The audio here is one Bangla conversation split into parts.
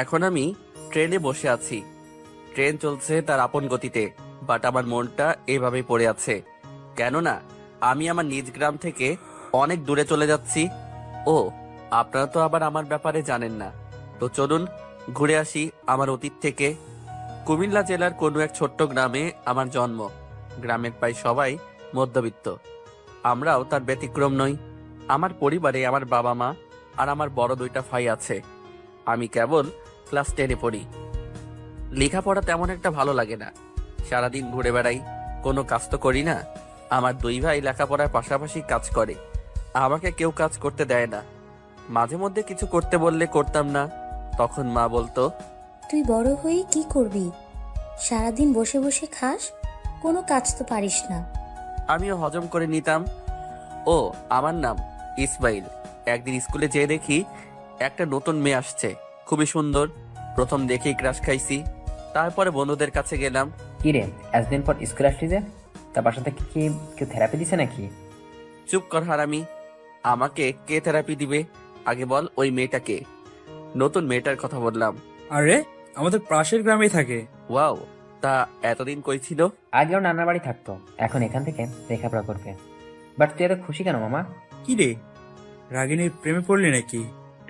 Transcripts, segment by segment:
এখন আমি ট্রেনে বসে আছি। ট্রেন চলছে তার আপন গতিতে, বাট আমার মনটা এভাবেই পড়ে আছে। কেননা আমি আমার নিজ গ্রাম থেকে অনেক দূরে চলে যাচ্ছি। ও, আপনারা তো আবার আমার ব্যাপারে জানেন না। তো চলুন ঘুরে আসি আমার অতীত থেকে। কুমিল্লা জেলার কোনো এক ছোট্ট গ্রামে আমার জন্ম। গ্রামের প্রায় সবাই মধ্যবিত্ত, আমরাও তার ব্যতিক্রম নই। আমার পরিবারে আমার বাবা মা আর আমার বড় দুইটা ভাই আছে। আমি কেবল ক্লাস 10-এ পড়ি। লেখাপড়া তেমন একটা ভালো লাগে না, সারাদিন ঘুরে বেড়াই, কোনো কাজ তো করি না। আমার দুই ভাই লেখাপড়ার পাশাপাশি কাজ করে, আমাকে কেউ কাজ করতে দেয় না। মাঝে মধ্যে কিছু করতে বললে করতাম না, তখন মা বলতো, তুই বড় হয়ে কি করবি? সারাদিন বসে বসে খাস, কোনো কাজ তো পারিস না। আমিও হজম করে নিতাম। ও, আমার নাম ইসমাইল। একদিন স্কুলে যেয়ে দেখি একটা নতুন মেয়ে আসছে, খুবই সুন্দর। প্রথম দেখেই ক্রাশ খাইছি। তারপরে বন্ধুদের কাছে গেলাম। কি রে, এতদিন পর স্কুল আসলি যে? তার বাসা থেকে কি কেউ থেরাপি দিছে নাকি? চুপ কর হারামি, আমাকে কে থেরাপি দিবে? আগে বল ওই মেয়েটাকে। নতুন মেয়েটার কথা বললাম। আরে, আমাদের পাশের গ্রামেই থাকে। ওয়াও, তা এতদিন কই ছিল? আগেও নানার বাড়ি থাকতো, এখন এখান থেকে লেখাপড়া করবে। বাট তুই এত খুশি কেন মামা? কি রে, রাগিনীর প্রেমে পড়লি নাকি?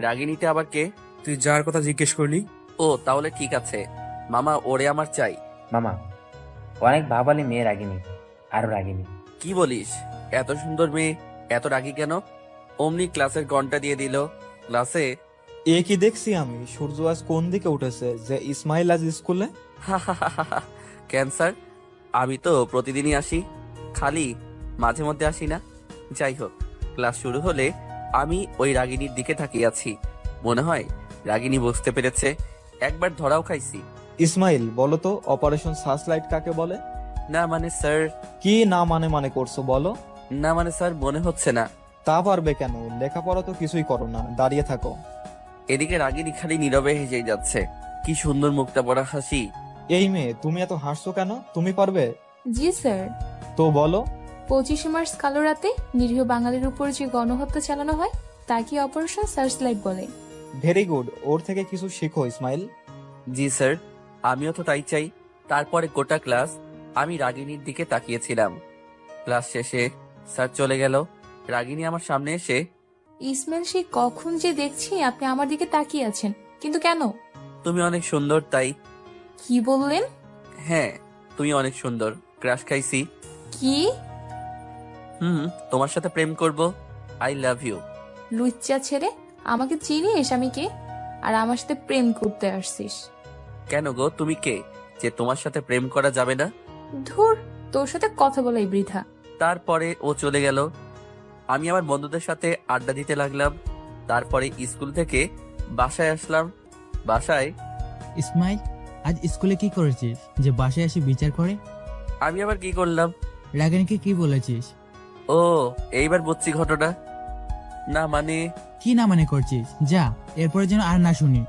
রাগিনীতে আবার কে? তুই যার কথা জিজ্ঞেস করলি। ও, তাহলে ঠিক আছে মামা, ওরে আমার চাই। মামা, অনেক ভাবালি মেয়ে রাগিনী, আরো রাগিনী। কি বলিস? এত সুন্দর মেয়ে এত রাগী কেন? অমনি ক্লাসের ঘন্টা দিয়ে দিল। ক্লাসে এ কি দেখছি আমি, সূর্য আজ কোন দিকে উঠেছে যে ইসমাইল আজ স্কুলে? ক্যান্সার, আমি তো প্রতিদিনই আসি, খালি মাঝে মধ্যে আসি না। যাই হোক, ক্লাস শুরু হলে আমি ওই রাগিনীর দিকে তাকিয়ে আছি। মনে হয় রাগিনী বুঝতে পেরেছে, একবার ধরাও খাইছি। ইসমাইল, বলো তো অপারেশন সার্চলাইট কাকে বলে? না মানে স্যার। কি না মানে মানে করছো বলো? না মানে স্যার, মনে হচ্ছে না। তা পারবে কেন? লেখাপড়া তো কিছুই করো না, দাঁড়িয়ে থাকো। এদিকে রাগিনী খালি নীরবে হেসেই যাচ্ছে। কি সুন্দর মুখটা পড়া হাসি। এই মেয়ে, তুমি এত হাসছো কেন? তুমি পারবে? জি স্যার। তো বলো। 25 মার্চ কালো রাতে নিরীহ বাঙালির উপর যে গণহত্যা চালানো হয় তাকে অপারেশন সার্চলাইট বলে। ভেরি গুড, ওর থেকে কিছু শেখো ইসমাইল। জি স্যার, আমিও তো তাই চাই। তারপরে গোটা ক্লাস আমি রাগিনীর দিকে তাকিয়েছিলাম। ক্লাস শেষে স্যার চলে গেল। রাগিনী আমার সামনে এসে, ইসমাইল, সে কখন যে দেখছি আপনি আমার দিকে তাকিয়ে আছেন, কিন্তু কেন? তুমি অনেক সুন্দর তাই। কি বললেন? হ্যাঁ, তুমি অনেক সুন্দর, ক্রাশ খাইছি। কি? তোমার সাথে প্রেম করব। I love you. লুচ্চা ছেড়ে, আমাকে চিনিস আমি কে? আর আমার সাথে প্রেম করতে আসছিস? কেন গো, তুমি কে যে তোমার সাথে প্রেম করা যাবে না? ধুর, তোর সাথে কথা বলাই বৃথা। তারপরে ও চলে গেল। আমি আমার বন্ধুদের সাথে আড্ডা দিতে লাগলাম। তারপরে স্কুল থেকে বাসায় আসলাম। বাসায় ইসমাইল, আজ স্কুলে কি করেছিস যে বাসায় এসে বিচার করে? আমি আবার কি করলাম? রাগিনীকে কি বলেছিস? ও, এইবার বুঝছি ঘটনা। না মানে, কি না মানে করছিস? যা, এরপরে যেন আর না শুনি।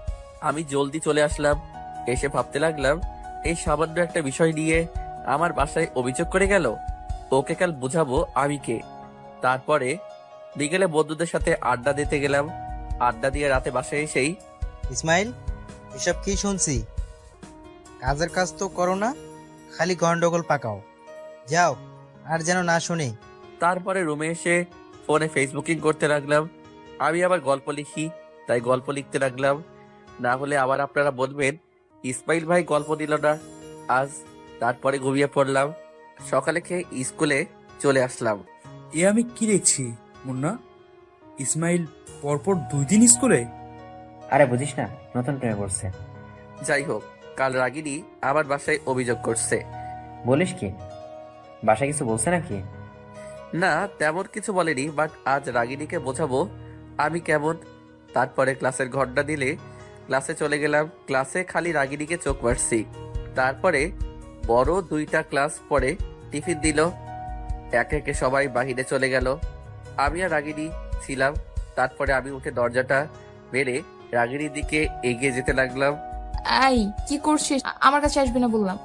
আমি জলদি চলে আসলাম। এসে ভাবতে লাগলাম, এই সামান্য একটা বিষয় নিয়ে আমার বাসায় অভিযোগ করে গেল। ওকে কাল বুঝাবো আমি কে। তারপরে বিকেলে বন্ধুদের সাথে আড্ডা দিতে গেলাম। আড্ডা দিয়ে রাতে বাসায় এসেই, ইসমাইল, এসব কি শুনছি? কাজের কাজ তো করো না, খালি গন্ডগোল পাকাও। যাও, আর যেন না শুনি। তারপরে রুমে এসে ফোনে ফেসবুকিং করতে লাগলাম। আমি আবার গল্প লিখি, তাই গল্প লিখতে লাগলাম। না হলে আবার আপনারা বলবেন ইসমাইল ভাই গল্প দিল না আজ। তারপরে ঘুমিয়ে পড়লাম। সকালে খেয়ে স্কুলে চলে আসলাম। এ আমি কি দেখছি মুন্না? ইসমাইল পরপর 2 দিন স্কুলে? আরে বুঝিস না, নতুন প্রেমে পড়ছে। যাই হোক, কাল রাগিনী আমার বাসায় অভিযোগ করছে। বলিস কি? বাসায় কিছু বলছে নাকি? না, তেমন কিছু বলেনি, বাট আজ রাগিনীকে বোঝাবো আমি কেমন। তারপরে ক্লাসের ঘন্টা দিলে ক্লাসে চলে গেলাম। ক্লাসে খালি রাগিনীকে চোখ মারছি। তারপরে বড় 2টা ক্লাস পরে টিফিন দিল। একে একে সবাই বাহিরে চলে গেল। আমি আর রাগিনী ছিলাম। তারপরে আমি উঠে দরজাটা মেরে রাগিনীর দিকে এগিয়ে যেতে লাগলাম। আই, কি করছিস? আমার কাছে আসবি না বললাম।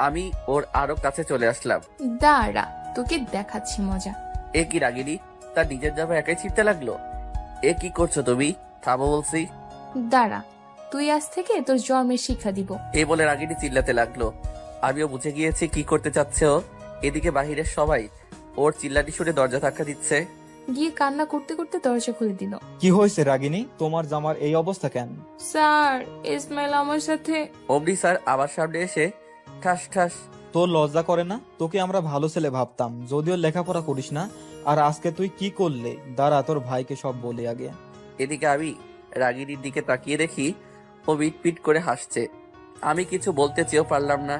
আমি ওর আরো কাছে চলে আসলাম। দাঁড়া, তোকে দেখাচ্ছি মজা। এ কি রাগিনী, তার নিজের জামা একাই ছিঁড়তে লাগলো। এ কি করছো তুমি? থামো বলছি। দাঁড়া, তুই আজ থেকে তোর জন্মের শিক্ষা দিব। এই বলে রাগিনী চিল্লাতে লাগলো। আমিও বুঝে গিয়েছি কি করতে চাচ্ছে ও। এদিকে বাহিরের সবাই ওর চিল্লাটি শুনে দরজা ধাক্কা দিচ্ছে। গিয়ে কান্না করতে করতে দরজা খুলে দিল। কি হয়েছে রাগিনী, তোমার জামার এই অবস্থা কেন? স্যার, ইসমাইল আমার সাথে। অমনি স্যার আমার সামনে এসে ঠাস ঠাস। তোর লজ্জা করে না? তোকে আমরা ভালো ছেলে ভাবতাম, যদিও লেখাপড়া করিস না। আর আজকে তুই কি করলে? দাঁড়া, তোর ভাইকে সব বলি আগে। এদিকে আমি রাগিনীর দিকে তাকিয়ে দেখি ও পিট করে হাসছে। আমি কিছু বলতে চেয়েও পারলাম না,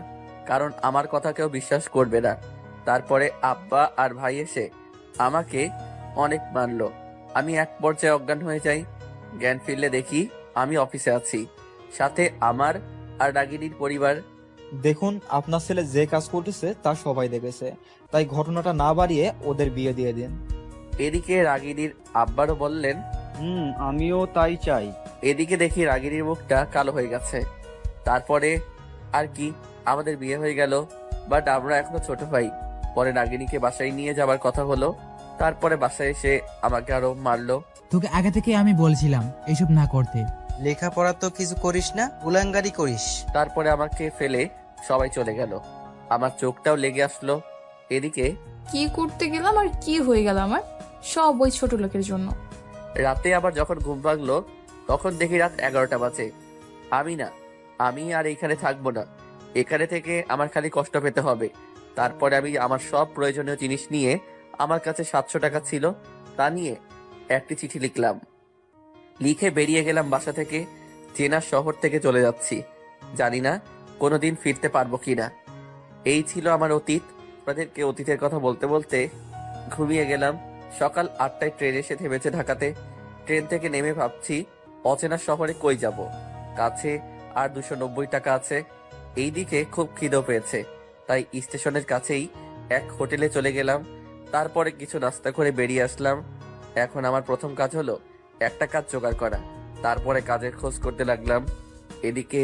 কারণ আমার কথা কেউ বিশ্বাস করবে না। তারপরে আব্বা আর ভাই এসে আমাকে অনেক মারলো। আমি এক পর্যায়ে অজ্ঞান হয়ে যাই। জ্ঞান ফিরলে দেখি আমি অফিসে আছি, সাথে আমার আর রাগিনীর পরিবার। দেখুন, আপনার ছেলে যে কাজ করতেছে তা সবাই দেখেছে, তাই ঘটনাটা না বাড়িয়ে ওদের বিয়ে দিয়ে দিন। এদিকে রাগিনীর আব্বারও বললেন, আমিও তাই চাই। এদিকে দেখি রাগিনীর মুখটা কালো হয়ে গেছে। তারপরে আর কি, আমাদের বিয়ে হয়ে গেল। বাট আমরা এখনো ছোট ভাই। পরে রাগিনীকে বাসায় নিয়ে যাবার কথা হলো। তারপরে বাসায় এসে আমাকে আরো মারলো। তোকে আগে থেকে আমি বলছিলাম এসব না করতে। লেখাপড়া তো কিছু করিস না, উলাঙ্গারি করিস। তারপরে আমাকে ফেলে সবাই চলে গেল। আমার চোখটাও লেগে আসলো। এদিকে কি করতে গেলাম আর কি হয়ে গেল আমার, সব ওই ছোট লোকের জন্য। রাতে আবার যখন ঘুম ভাঙলো তখন দেখি রাত 11টা বাজে। আমি আর এখানে থাকবো না। এখানে থেকে আমার খালি কষ্ট পেতে হবে। তারপরে আমি আমার সব প্রয়োজনীয় জিনিস নিয়ে, আমার কাছে 700 টাকা ছিল, তা নিয়ে একটি চিঠি লিখলাম। লিখে বেরিয়ে গেলাম বাসা থেকে। চেনা শহর থেকে চলে যাচ্ছি, জানি না কোনোদিন ফিরতে পারবো কিনা। এই ছিল আমার অতীত। আপনাদেরকে অতীতের কথা বলতে বলতে ঘুমিয়ে গেলাম। সকাল 8টায় ট্রেন এসে থেমেছে ঢাকাতে। ট্রেন থেকে নেমে ভাবছি অচেনা শহরে কই যাব। কাছে আর 290 টাকা আছে। এইদিকে খুব খিদেও পেয়েছে, তাই স্টেশনের কাছেই এক হোটেলে চলে গেলাম। তারপরে কিছু নাস্তা করে বেরিয়ে আসলাম। এখন আমার প্রথম কাজ হলো একটা কাজ জোগাড় করা। তারপরে কাজের খোঁজ করতে লাগলাম। এদিকে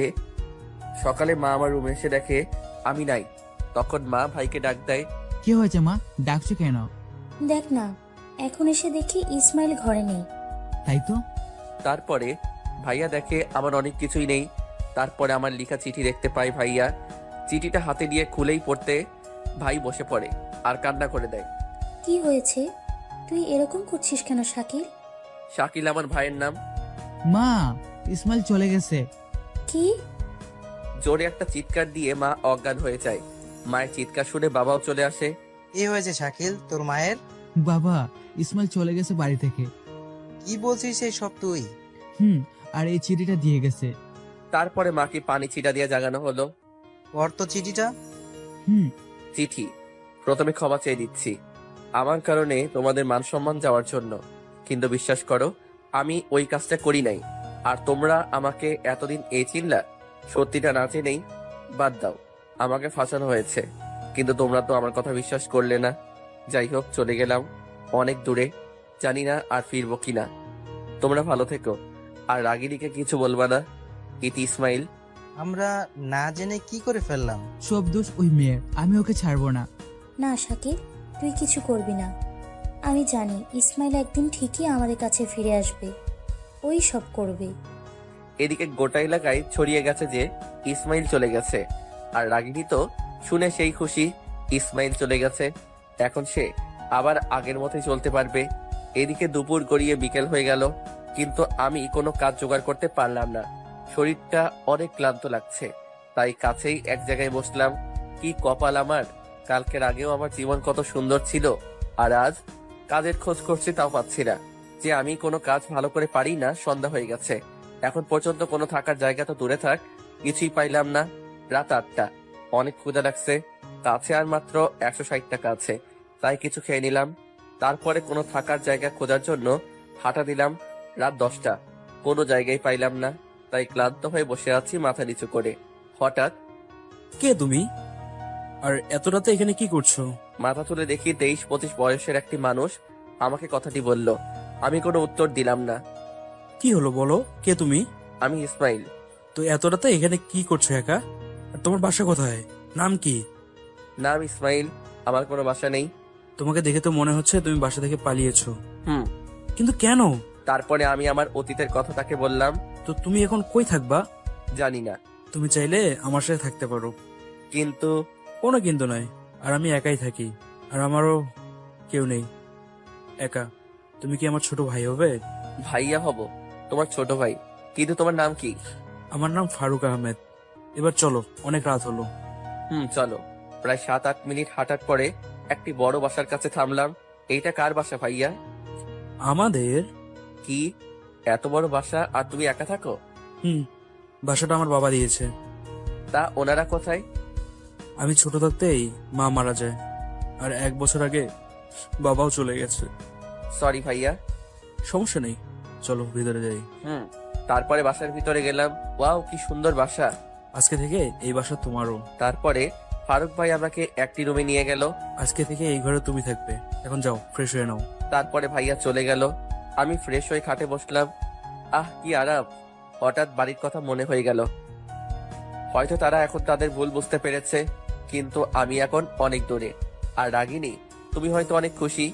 সকালে মা আমার রুমে এসে দেখে আমি নাই। তখন মা ভাইকে ডাক দেয়। কি হয়েছে মা, ডাকছো কেন? দেখ না, এখন এসে দেখি ইসমাইল ঘরে নেই। তাই তো। তারপরে ভাইয়া দেখে আমার অনেক কিছুই নেই। তারপরে আমার লেখা চিঠি দেখতে পাই ভাইয়া। চিঠিটা হাতে নিয়ে খুলেই পড়তে ভাই বসে পড়ে আর কান্না করে দেয়। কি হয়েছে? তুই এরকম করছিস কেন শাকিল? শাকিল আমার ভাইয়ের নাম। মা, ইসমাইল চলে গেছে। কি? জোরে একটা চিৎকার দিয়ে মা অজ্ঞান হয়ে যায়। মায়ের চিৎকার শুনে বাবাও চলে আসে। কি হয়েছে শাকিল, তোর মায়ের? বাবা, ইসমাইল চলে গেছে বাড়ি থেকে। কি বলছিস এই সব তুই? আর এই চিঠিটা দিয়ে গেছে। তারপরে মাকে পানি ছিটা দিয়ে জাগানো হলো। পড় তো চিঠিটা। চিঠি। প্রথমে ক্ষমা চেয়ে দিচ্ছি আমার কারণে তোমাদের মান সম্মান যাওয়ার জন্য, কিন্তু বিশ্বাস করো আমি ওই কাজটা করি নাই। আর তোমরা আমাকে এতদিন এই চিনলা, সত্যিটা না জেনেই। বাদ দাও, আমাকে ফাঁসানো হয়েছে, কিন্তু তোমরা তো আমার কথা বিশ্বাস করলে না। যাই হোক, চলে গেলাম অনেক দূরে, জানি না আর ফিরবো কিনা। তোমরা ভালো থেকো, আর রাগিনীকে কিছু বলবা না। ইতি ইসমাইল। আমরা না জেনে কি করে ফেললাম? সব দোষ ওই মেয়ের, আমি ওকে ছাড়বো না। না শাকিল, তুই কিছু করবি না। আমি জানি ইসমাইল একদিন ঠিকই আমাদের কাছে ফিরে আসবে, ওই সব করবে। এদিকে গোটা এলাকায় ছড়িয়ে গেছে যে ইসমাইল চলে গেছে, আর রাগিনী তো শুনে সেই খুশি। ইসমাইল চলে গেছে, এখন সে আবার আগের মতোই চলতে পারবে। এদিকে দুপুর গড়িয়ে বিকেল হয়ে গেল, কিন্তু আমি কোনো কাজ জোগাড় করতে পারলাম না। শরীরটা অনেক ক্লান্ত লাগছে, তাই কাছেই এক জায়গায় বসলাম। কি কপাল আমার, কালকের আগেও আমার জীবন কত সুন্দর ছিল, আর আজ কাজের খোঁজ করছি তাও পাচ্ছি না। যে আমি কোনো কাজ ভালো করে পারি না। সন্ধ্যা হয়ে গেছে, এখন পর্যন্ত কোনো থাকার জায়গা তো দূরে থাক, কিছুই পাইলাম না। রাত 8টা, অনেক ক্ষুধা লাগছে। কাছে আর মাত্র 160 টাকা আছে, তাই কিছু খেয়ে নিলাম। তারপরে কোনো থাকার জায়গা খোঁজার জন্য হাঁটা দিলাম। রাত 10টা, কোনো জায়গায় পাইলাম না, তাই ক্লান্ত হয়ে বসে আছি মাথা নিচু করে। হঠাৎ, কে তুমি? আর এত রাতে এখানে কি করছো? মাথা তুলে দেখি 23-25 বয়সের একটি মানুষ আমাকে কথাটি বলল। আমি কোনো উত্তর দিলাম না। কি হলো বলো, কে তুমি? আমি ইসমাইল। তো এত রাতে এখানে কি করছো একা? আর তোমার বাসা কোথায়? নাম কি? নাম ইসমাইল, আমার কোনো বাসা নেই। তোমাকে দেখে তো মনে হচ্ছে তুমি বাসা থেকে পালিয়েছো। হুম। কিন্তু কেন? তারপরে আমি আমার অতীতের কথা তাকে বললাম। তো তুমি এখন কই থাকবা? জানি না, তুমি চাইলে আমার সাথে থাকতে পারো। কিন্তু কোনো কিন্তু নয়, আর আমি একাই থাকি, আর আমারও কেউ নেই, একা। তুমি কি আমার ছোট ভাই হবে? ভাইয়া হব, তোমার ছোট ভাই। কিন্তু তোমার নাম কি? আমার নাম ফারুক আহমেদ। এবার চলো, অনেক রাত হলো। চলো। প্রায় 7-8 মিনিট হাঁটার পরে একটি বড় বাসার কাছে থামলাম। এইটা কার বাসা ভাইয়া? আমাদের। কি এত বড় বাসা, আর তুমি একা থাকো? বাসাটা আমার বাবা দিয়েছে। তা ওনারা কোথায়? আমি ছোট থাকতেই মা মারা যায়, আর 1 বছর আগে বাবাও চলে গেছে। সরি ভাইয়া। সমস্যা নেই, চলো ভিতরে যাই। তারপরে বাসার ভিতরে গেলাম। ওয়াও, কি সুন্দর বাসা। আজকে থেকে এই বাসা তোমারও। তারপরে ফারুক ভাই আমাকে একটি রুমে নিয়ে গেল। আজকে থেকে এই ঘরে তুমি থাকবে। এখন যাও, ফ্রেশ হয়ে নাও। তারপরে ভাইয়া চলে গেল। আমি ফ্রেশ হয়ে খাটে বসলাম। কি আরাম। হঠাৎ বাড়ির কথা মনে হয়ে গেল। হয়তো তারা এখন তাদের ভুল বুঝতে পেরেছে, কিন্তু আমি এখন অনেক দূরে। আর রাগিনী, তুমি হয়তো অনেক খুশি।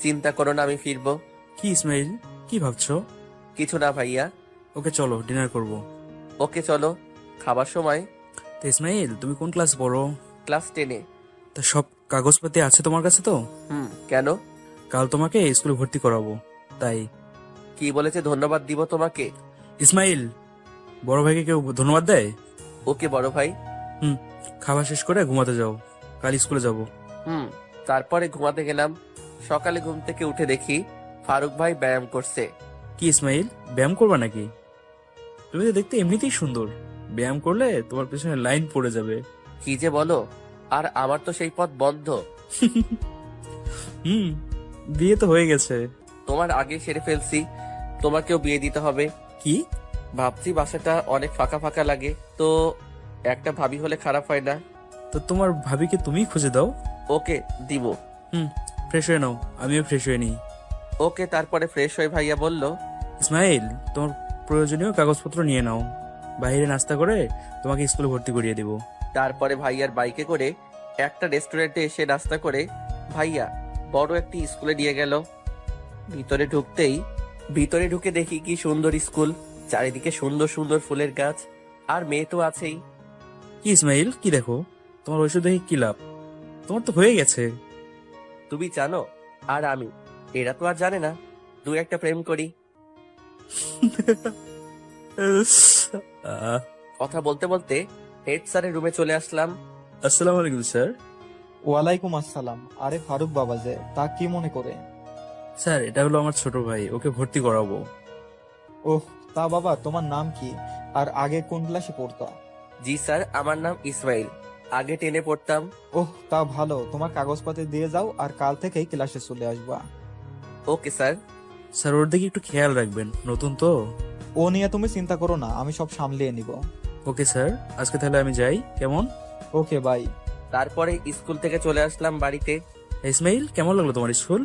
চিন্তা করো না, আমি ফিরবো। কি ইসমাইল, কি ভাবছো? কিছু না ভাইয়া। ওকে চলো, ডিনার করব। ওকে চলো। খাবার সময়। তো ইসমাইল, তুমি কোন ক্লাস পড়ো? ক্লাস 10-এ। তা সব কাগজপাতি আছে তোমার কাছে তো? কেন? কাল তোমাকে স্কুলে ভর্তি করাবো, তাই। কি বলেছে ধন্যবাদ দিব তোমাকে? ইসমাইল, বড় ভাইকে কেউ ধন্যবাদ দেয়? ওকে বড় ভাই। খাওয়া শেষ করে ঘুমাতে যাও, কাল স্কুলে যাব। তারপরে ঘুমাতে গেলাম। সকালে ঘুম থেকে উঠে দেখি ফারুক ভাই ব্যায়াম করছে। কি ইসমাইল, ব্যায়াম করবা নাকি? তুমি তো দেখতে এমনিতেই সুন্দর, ব্যায়াম করলে তোমার পেছনে লাইন পড়ে যাবে। কি যে বলো, আর আমার তো সেই পথ বন্ধ। বিয়ে তো হয়ে গেছে। তোমার আগে সেরে ফেলছি, তোমাকেও বিয়ে দিতে হবে। কি? ভাবছি বাসাটা অনেক ফাঁকা ফাঁকা লাগে, তো একটা ভাবি হলে খারাপ হয় না। তো তোমার ভাবিকে তুমি খুঁজে দাও। ওকে, দিব। ফ্রেশ হয়ে নাও, আমিও ফ্রেশ হয়ে নিই। ওকে। তারপরে ফ্রেশ হয়ে ভাইয়া বলল, ইসমাইল, তোমার প্রয়োজনীয় কাগজপত্র নিয়ে নাও, বাইরে নাস্তা করে তোমাকে স্কুলে ভর্তি করিয়ে দিব। তারপরে ভাইয়ার বাইকে করে একটা রেস্টুরেন্টে এসে নাস্তা করে ভাইয়া বড় একটি স্কুলে নিয়ে গেল। ভিতরে ঢুকে দেখি কি সুন্দর স্কুল। চারিদিকে সুন্দর সুন্দর ফুলের গাছ, আর মেয়ে তো আছেই। কি ইসমাইল, কি দেখো? তোমার ওইসব দেখে কি লাভ? তোমার তো হয়ে গেছে। তুমি জানো আর আমি, এরা তো আর জানে না, 2-1টা প্রেম করি। কথা বলতে বলতে হেড স্যারের রুমে চলে আসলাম। আসসালামু আলাইকুম স্যার। ওয়ালাইকুম আসসালাম। আরে ফারুক বাবা যে, তা কি মনে করে? স্যার, এটা হলো আমার ছোট ভাই, ওকে ভর্তি করাবো। ওহ, তা বাবা তোমার নাম কি, আর আগে কোন ক্লাসে পড়তা? জি স্যার, আমার নাম ইসমাইল, আগে 10-এ পড়তাম। ওহ, তা ভালো, তোমার কাগজপাতি দিয়ে যাও, আর কাল থেকেই ক্লাসে চলে আসবা। Okay sir. স্যার, ওর দিকে একটু খেয়াল রাখবেন, নতুন তো। ও নিয়ে তুমি চিন্তা করো না, আমি সব সামলিয়ে নিব। ওকে স্যার, আজকে তাহলে আমি যাই, কেমন? Okay bye. তারপরে স্কুল থেকে চলে আসলাম বাড়িতে। ইসমাইল, কেমন লাগলো তোমার স্কুল?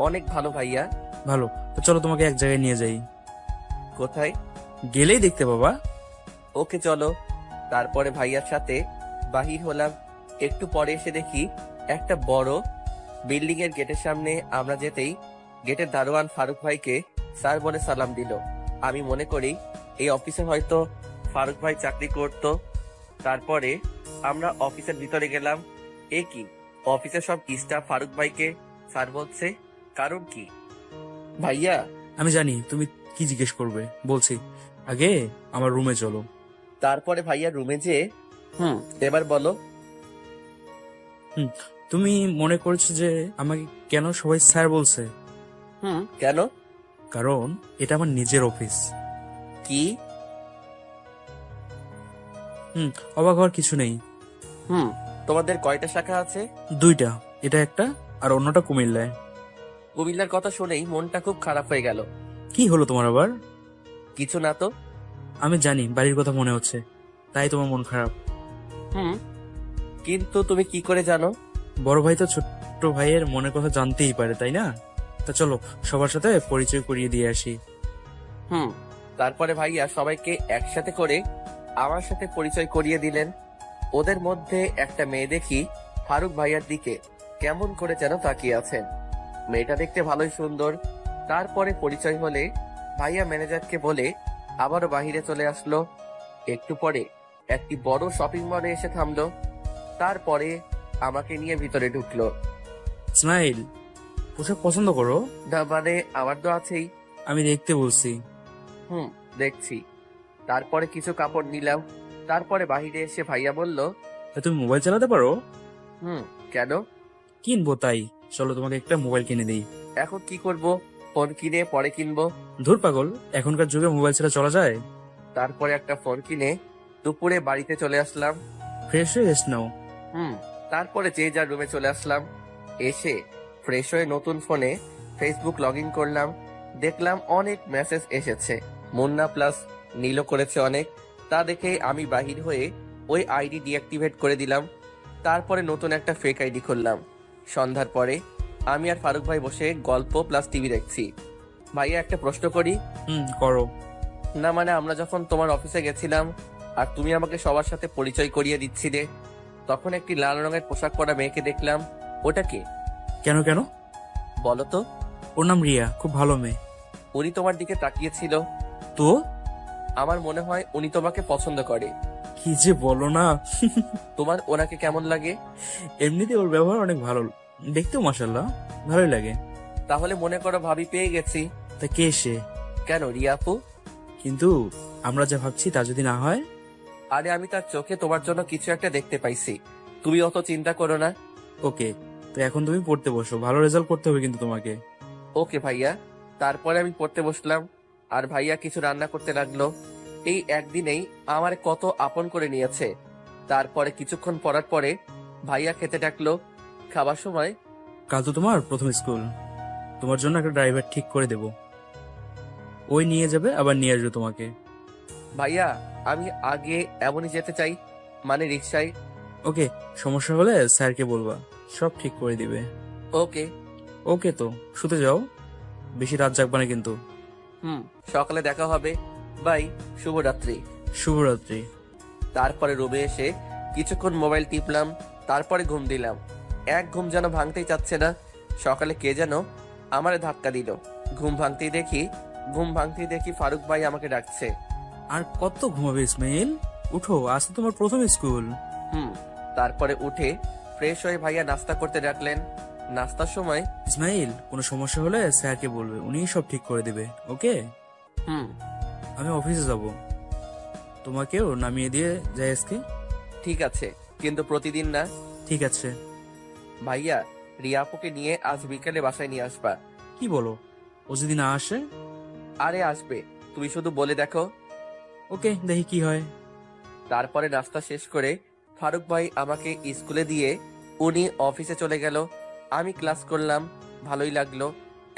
অনেক ভালো ভাইয়া। ভালো, তো চলো তোমাকে এক জায়গায় নিয়ে যাই। কোথায়? গেলেই দেখতে পাবা। ওকে চলো। তারপরে ভাইয়ার সাথে বাহির হলাম। একটু পরে এসে দেখি একটা বড় বিল্ডিং এর গেটের সামনে। আমরা যেতেই গেটের দারোয়ান ফারুক ভাইকে স্যার বলে সালাম দিল। আমি মনে করি এই অফিসে হয়তো ফারুক ভাই চাকরি করত। তারপরে আমরা অফিসের ভিতরে গেলাম। কি অফিসের সব স্টাফ ফারুক ভাইকে স্যার বলছে, কারণ কি? ভাইয়া, আমি জানি তুমি কি জিজ্ঞেস করবে, বলছি, আগে আমার রুমে চলো। তারপরে ভাইয়া রুমে যেয়ে এবার বলো। তুমি মনে করছো যে আমাকে কেন সবাই স্যার বলছে? কেন? কারণ এটা আমার নিজের অফিস। কি? অবাক হওয়ার কিছু নেই। তোমাদের কয়টা শাখা আছে? 2টা, এটা একটা, আর অন্যটা কুমিল্লায়। কুমিল্লার কথা শুনেই মনটা খুব খারাপ হয়ে গেল। কি হলো তোমার আবার? কিছু না তো। আমি জানি বাড়ির কথা মনে হচ্ছে, তাই তোমার মন খারাপ। কিন্তু তুমি কি করে জানো? বড় ভাই তো ছোট্ট ভাইয়ের মনের কথা জানতেই পারে, তাই না? তা চলো সবার সাথে পরিচয় করিয়ে দিয়ে আসি। তারপরে ভাইয়া সবাইকে একসাথে করে আমার সাথে পরিচয় করিয়ে দিলেন। ওদের মধ্যে একটা মেয়ে দেখি ফারুক ভাইয়ার দিকে কেমন করে যেন তাকিয়ে আছেন। মেয়েটা দেখতে ভালোই সুন্দর। তারপরে পরিচয় হলে ভাইয়া ম্যানেজারকে বলে আবারও বাহিরে চলে আসলো। একটু পরে একটি বড় শপিং মলে এসে থামলো। তারপরে আমাকে নিয়ে ভিতরে ঢুকলো। ইসমাইল, পোশাক পছন্দ করো? না মানে আমার তো আছেই। আমি দেখতে বলছি। দেখছি। তারপরে কিছু কাপড় নিলাম। তারপরে বাহিরে এসে ভাইয়া বলল, তা তুমি মোবাইল চালাতে পারো? কেন? কিনবো তাই। চলো তোমাকে একটা মোবাইল কিনে দিই। এখন কি করব? ফোন কিনে পরে কিনবো। ধুর পাগল, এখনকার যুগে মোবাইল ছাড়া চলা যায়? তারপরে একটা ফোন কিনে দুপুরে বাড়িতে চলে আসলাম। ফ্রেশ হয়ে রেস্ট নাও। তারপরে যে যার রুমে চলে আসলাম। এসে ফ্রেশ হয়ে নতুন ফোনে ফেসবুক লগ ইন করলাম। দেখলাম অনেক মেসেজ এসেছে। মুন্না প্লাস নীলও করেছে অনেক। তা দেখে আমি বাহির হয়ে ওই আইডি ডিঅ্যাক্টিভেট করে দিলাম। তারপরে নতুন একটা ফেক আইডি খুললাম। সন্ধ্যার পরে আমি আর ফারুক ভাই বসে গল্প প্লাস টিভি দেখছি। ভাইয়া একটা প্রশ্ন করি? করো। না মানে আমরা যখন তোমার অফিসে গেছিলাম আর তুমি আমাকে সবার সাথে পরিচয় করিয়ে দিচ্ছিলে, তখন একটি লাল রঙের পোশাক পরা মেয়েকে দেখলাম। ওটা কে? কেন কেন? বলো তো। ওর নাম রিয়া, খুব ভালো মেয়ে। উনি তোমার দিকে তাকিয়েছিল। তো আমার মনে হয় উনি তোমাকে পছন্দ করে। কি যে বলো না। তোমার ওনাকে কেমন লাগে? এমনিতে ওর ব্যবহার অনেক ভালো, দেখতেও মাশাআল্লাহ ভালোই লাগে। তাহলে মনে করো ভাবি পেয়ে গেছি। তা কে সে? কেন, রিয়া আপু? কিন্তু আমরা যা ভাবছি তা যদি না হয়? আরে আমি তার চোখে তোমার জন্য কিছু একটা দেখতে পাইছি, তুমি অত চিন্তা করো না। ওকে, তো এখন তুমি পড়তে বসো, ভালো রেজাল্ট করতে হবে কিন্তু তোমাকে। ওকে ভাইয়া। তারপরে আমি পড়তে বসলাম আর ভাইয়া কিছু রান্না করতে লাগলো। এই একদিনেই আমার কত আপন করে নিয়েছে। তারপরে কিছুক্ষণ পড়ার পরে ভাইয়া খেতে ডাকলো। খাবার সময়, কাল তো তোমার প্রথম স্কুল, তোমার জন্য একটা ড্রাইভার ঠিক করে দেব, ওই নিয়ে যাবে আবার নিয়ে আসবে তোমাকে। ভাইয়া আমি আগে এমনই যেতে চাই, মানে রিক্সায়। ওকে, সমস্যা হলে স্যারকে বলবা, সব ঠিক করে দিবে। ওকে। ওকে, তো শুতে যাও, বেশি রাত জাগবা না কিন্তু। সকালে দেখা হবে। বাই, শুভরাত্রি। শুভরাত্রি। তারপরে রুমে এসে কিছুক্ষণ মোবাইল টিপলাম। তারপরে ঘুম দিলাম। এক ঘুম যেন ভাঙতেই চাচ্ছে না। সকালে কে যেন আমারে ধাক্কা দিল। ঘুম ভাঙতেই দেখি ফারুক ভাই আমাকে ডাকছে। আর কত ঘুমাবে ইসমাইল, উঠো, আজ তো তোমার প্রথম স্কুল। তারপরে উঠে ফ্রেশ হয়ে ভাইয়া নাস্তা করতে ডাকলেন। নাস্তার সময়, ইসমাইল কোনো সমস্যা হলে স্যারকে বলবে, উনি সব ঠিক করে দিবে। ওকে। আমি অফিসে যাব, তোমাকেও নামিয়ে দিয়ে যাই আজকে। ঠিক আছে, কিন্তু প্রতিদিন না। ঠিক আছে। ভাইয়া, রিয়া আপুকে নিয়ে আজ বিকেলে বাসায় নিয়ে আসবা। কি বলো, ও যদি না আসে? আরে আসবে, তুমি শুধু বলে দেখো। ওকে, দেখি কি হয়। তারপরে নাস্তা শেষ করে ফারুক ভাই আমাকে স্কুলে দিয়ে উনি অফিসে চলে গেল। আমি ক্লাস করলাম, ভালোই লাগলো।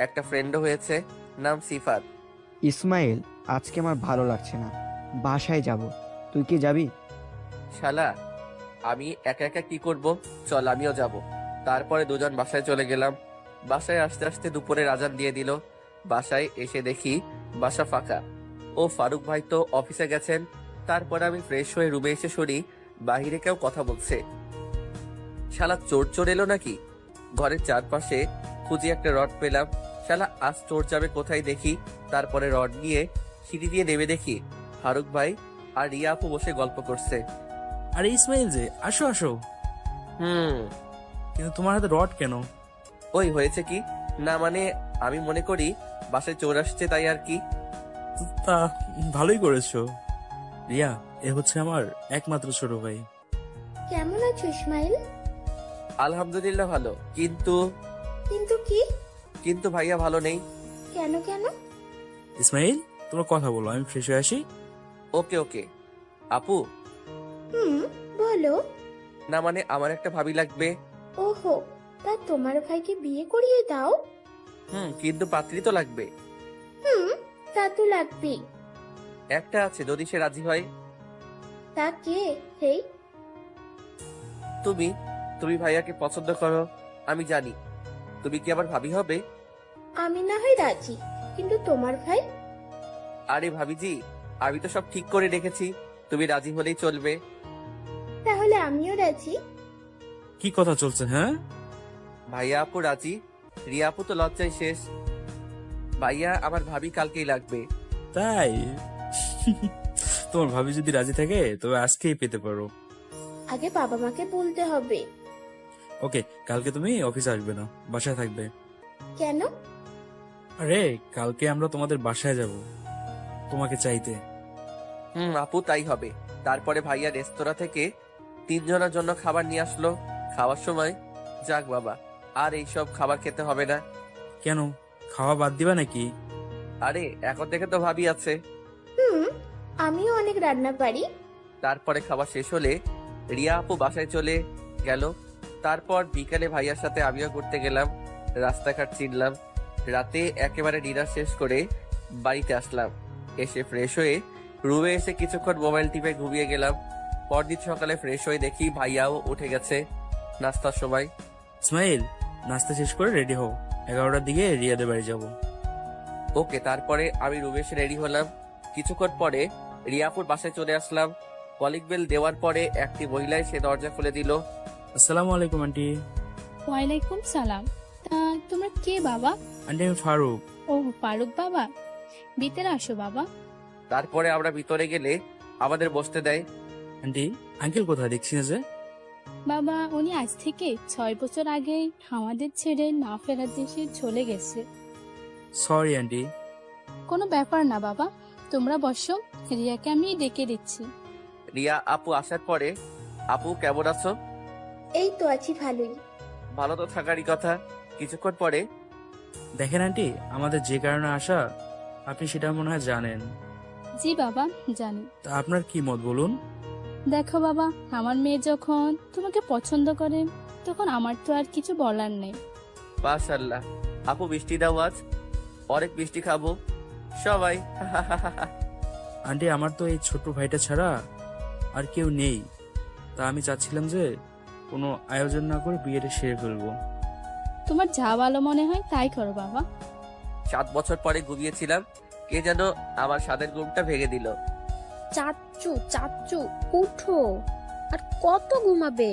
একটা ফ্রেন্ডও হয়েছে, নাম সিফাত। ইসমাইল, আজকে আমার ভালো লাগছে না, বাসায় যাব। তুই কি যাবি? শালা, আমি একা একা কি করব? চল আমিও যাব। তারপরে দুজন বাসায় চলে গেলাম। বাসায় আসতে আসতে দুপুরে আজান দিয়ে দিল। বাসায় এসে দেখি বাসা ফাঁকা। ও ফারুক ভাই তো অফিসে গেছেন। তারপরে আমি ফ্রেশ হয়ে রুমে এসে শুনি বাহিরে কেউ কথা বলছে। শালা চোর চোর এলো নাকি? ঘরের চারপাশে খুঁজে একটা রড পেলাম। শালা আজ চোর যাবে কোথায় দেখি। তারপরে রড নিয়ে সিঁড়ি দিয়ে নেমে দেখি ফারুক ভাই আর রিয়া আপু বসে গল্প করছে। আরে ইসমাইল যে, আসো আসো। কিন্তু তোমার হাতে রড কেন? ওই হয়েছে কি না মানে আমি মনে করি বাসায় চোর আসছে তাই আর কি। তা ভালোই করেছো। রিয়া, এ হচ্ছে আমার একমাত্র ছোট ভাই। কেমন আছো ইসমাইল? আলহামদুলিল্লাহ ভালো, কিন্তু কিন্তু কি? কিন্তু ভাইয়া ভালো নেই। কেন কেন? ইসমাইল, তোমরা কথা বলো, আমি ফ্রেশ হয়ে আসি। ওকে ওকে। আপু, বলো। না মানে আমার একটা ভাবি লাগবে। ওহো, তা তোমার ভাইকে বিয়ে করিয়ে দাও। কিন্তু পাত্রী তো লাগবে। তা তো লাগবেই। একটা আছে, যদি সে রাজি হয়। তা কে? হেই, তুমি তুমি ভাইয়াকে পছন্দ করো, আমি জানি। তুমি কি আবার ভাবি হবে? আমি না হয় রাজি, কিন্তু তোমার ভাই? আরে ভাবিজি, আমি তো সব ঠিক করে রেখেছি, তুমি রাজি হলেই চলবে। তাহলে আমিও রাজি। কি কথা চলছে? হ্যাঁ, ভাইয়া আপু রাজি, রিয়া আপু তো লজ্জায় শেষ। ভাইয়া আমার ভাবি কালকেই লাগবে। তাই? তোমার ভাবি যদি রাজি থাকে তবে আজকেই পেতে পারো। আগে বাবা মাকে বলতে হবে। ওকে, কালকে তুমি অফিসে আসবে না, বাসায় থাকবে। কেন? আরে কালকে আমরা তোমাদের বাসায় যাব তোমাকে চাইতে। আপু তাই হবে। তারপরে ভাইয়া রেস্তোরাঁ থেকে 3 জনের জন্য খাবার নিয়ে আসলো। খাওয়ার সময় যাক বাবা, আর এইসব খাবার খেতে হবে না। কেন, খাওয়া বাদ দিবা নাকি? আরে এখন থেকে তো ভাবি আছে। আমিও অনেক রান্না পারি। তারপরে খাবার শেষ হলে রিয়া আপু বাসায় চলে গেল। তারপর বিকালে ভাইয়ার সাথে আমিও ঘুরতে গেলাম, রাস্তাঘাট চিনলাম। রাতে একেবারে ডিনার শেষ করে বাড়িতে আসলাম। এসে ফ্রেশ হয়ে রুমে এসে কিছুক্ষণ মোবাইল টিপে ঘুমিয়ে গেলাম। পরদিন সকালে ফ্রেশ হয়ে দেখি ভাইয়াও উঠে গেছে নাস্তার সময়। ইসমাইল, নাস্তা শেষ করে রেডি হও, 11টার দিকে রিয়াদের বাড়ি যাব। ওকে। তারপরে আমি রুমে এসে রেডি হলাম। কিছুক্ষণ পরে রিয়াপুর বাসায় চলে আসলাম। কলিং বেল দেওয়ার পরে একটি মহিলা সে দরজা খুলে দিল। আসসালামু আলাইকুম আন্টি। ওয়ালাইকুম সালাম। তা তোমরা কে বাবা? আন্টি আমি ফারুক। ও ফারুক বাবা, ভিতরে আসো বাবা। তারপরে আমরা ভিতরে গেলে আমাদের বসতে দেয়। আন্টি, আঙ্কেল কোথায় দেখছি না যে? বাবা উনি আজ থেকে 6 বছর আগে আমাদের ছেড়ে না ফেরার দেশে চলে গেছে। Sorry aunty. কোনো ব্যাপার না বাবা, তোমরা বসো, রিয়াকে আমি ডেকে দিচ্ছি। রিয়া আপু আসার পরে, আপু কেমন আছো? এই তো আছি ভালোই। ভালো তো থাকারই কথা। কিছুক্ষণ পরে দেখেন আন্টি, আমাদের যে কারণে আসা আপনি সেটা মনে হয় জানেন। জি বাবা জানি। তা আপনার কি মত বলুন? দেখো বাবা, আমার মেয়ে যখন তোমাকে পছন্দ করে তখন আমার তো আর কিছু বলার নেই। মাশাআল্লাহ। আপু মিষ্টি দাও, আজ অনেক মিষ্টি খাবো সবাই। আন্টি, আমার তো এই ছোট ভাইটা ছাড়া আর কেউ নেই। তা আমি চাচ্ছিলাম যে কোনো আয়োজন না করে বিয়েটা সেরে ফেলবো। তোমার যা ভালো মনে হয় তাই করো বাবা। 7 বছর পরে ঘুমিয়েছিলাম, কে যেন আমার স্বাদের ঘুমটা ভেঙে দিল। চাচ্চু চাচ্চু উঠো, আর কত ঘুমাবে?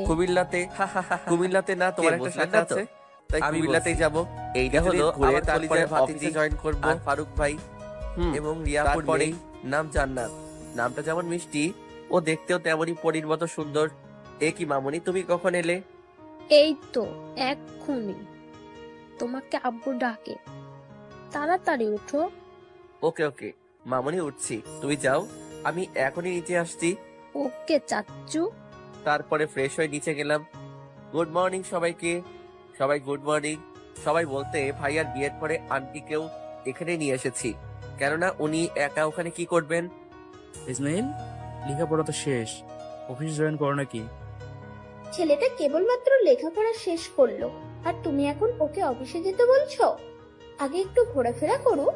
কুমিল্লাতে না তোমার একটা শাখা আছে, তাই কুমিল্লাতেই যাব। এইটা হলো ঘুরে তারপরে অফিসে জয়েন করব। ফারুক ভাই এবং রিয়াপুর পরেই নাম জান্নাত। নামটা যেমন মিষ্টি, ও দেখতেও তেমনই পরীর মতো সুন্দর। এ কি মামুনি, তুমি কখন এলে? এই তো এক্ষুনি। তোমাকে আব্বু ডাকে, তাড়াতাড়ি উঠো। ওকে ওকে মামুনি, উঠছি, তুমি যাও, আমি এখনই নিচে আসছি। ওকে চাচ্চু। তারপরে ফ্রেশ হয়ে নিচে গেলাম। গুড মর্নিং সবাইকে। সবাই গুড মর্নিং। সবাই বলতে ভাইয়ার বিয়ের পরে আন্টিকেও এখানে নিয়ে এসেছি, কেননা উনি একা ওখানে কি করবেন। ইসমাইল, লেখাপড়া তো শেষ, অফিস জয়েন করো নাকি? ছেলেটা কেবলমাত্র লেখাপড়া শেষ করলো, আর তুমি এখন ওকে অফিসে যেতে বলছো? আগে একটু ঘোরাফেরা করো।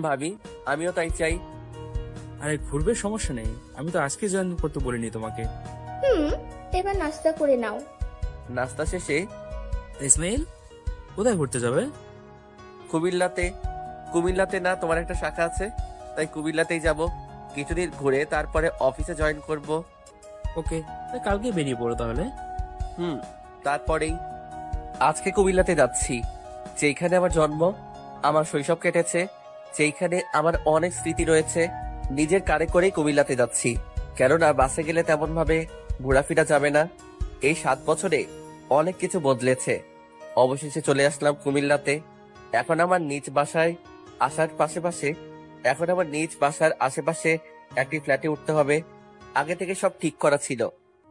ভাবি, আমিও তাই চাই। আরে ঘুরবে, সমস্যা নেই, আমি তো আজকে জয়েন করতে বলিনি তোমাকে। এবার নাস্তা করে নাও। নাস্তা শেষে ইসমাইল, কোথায় ঘুরতে যাবে? কুমিল্লাতে না তোমার একটা শাখা আছে, তাই কুমিল্লাতেই যাব। কিছুদিন ঘুরে তারপরে অফিসে জয়েন করব। ওকে, কালকে বেরিয়ে পড়ো তাহলে। তারপরেই আজকে কুমিল্লাতে যাচ্ছি, যেখানে আমার জন্ম, আমার শৈশব কেটেছে, যেখানে আমার অনেক স্মৃতি রয়েছে। নিজের কারে করেই কুমিল্লাতে যাচ্ছি, কেননা বাসে গেলে তেমন ভাবে ঘোরাফেরা যাবে না। এই 7 বছরে অনেক কিছু বদলেছে। অবশেষে চলে আসলাম কুমিল্লাতে। এখন আমার নিজ বাসার আশেপাশে একটি ফ্ল্যাটে উঠতে হবে। আগে থেকে সব ঠিক করা ছিল।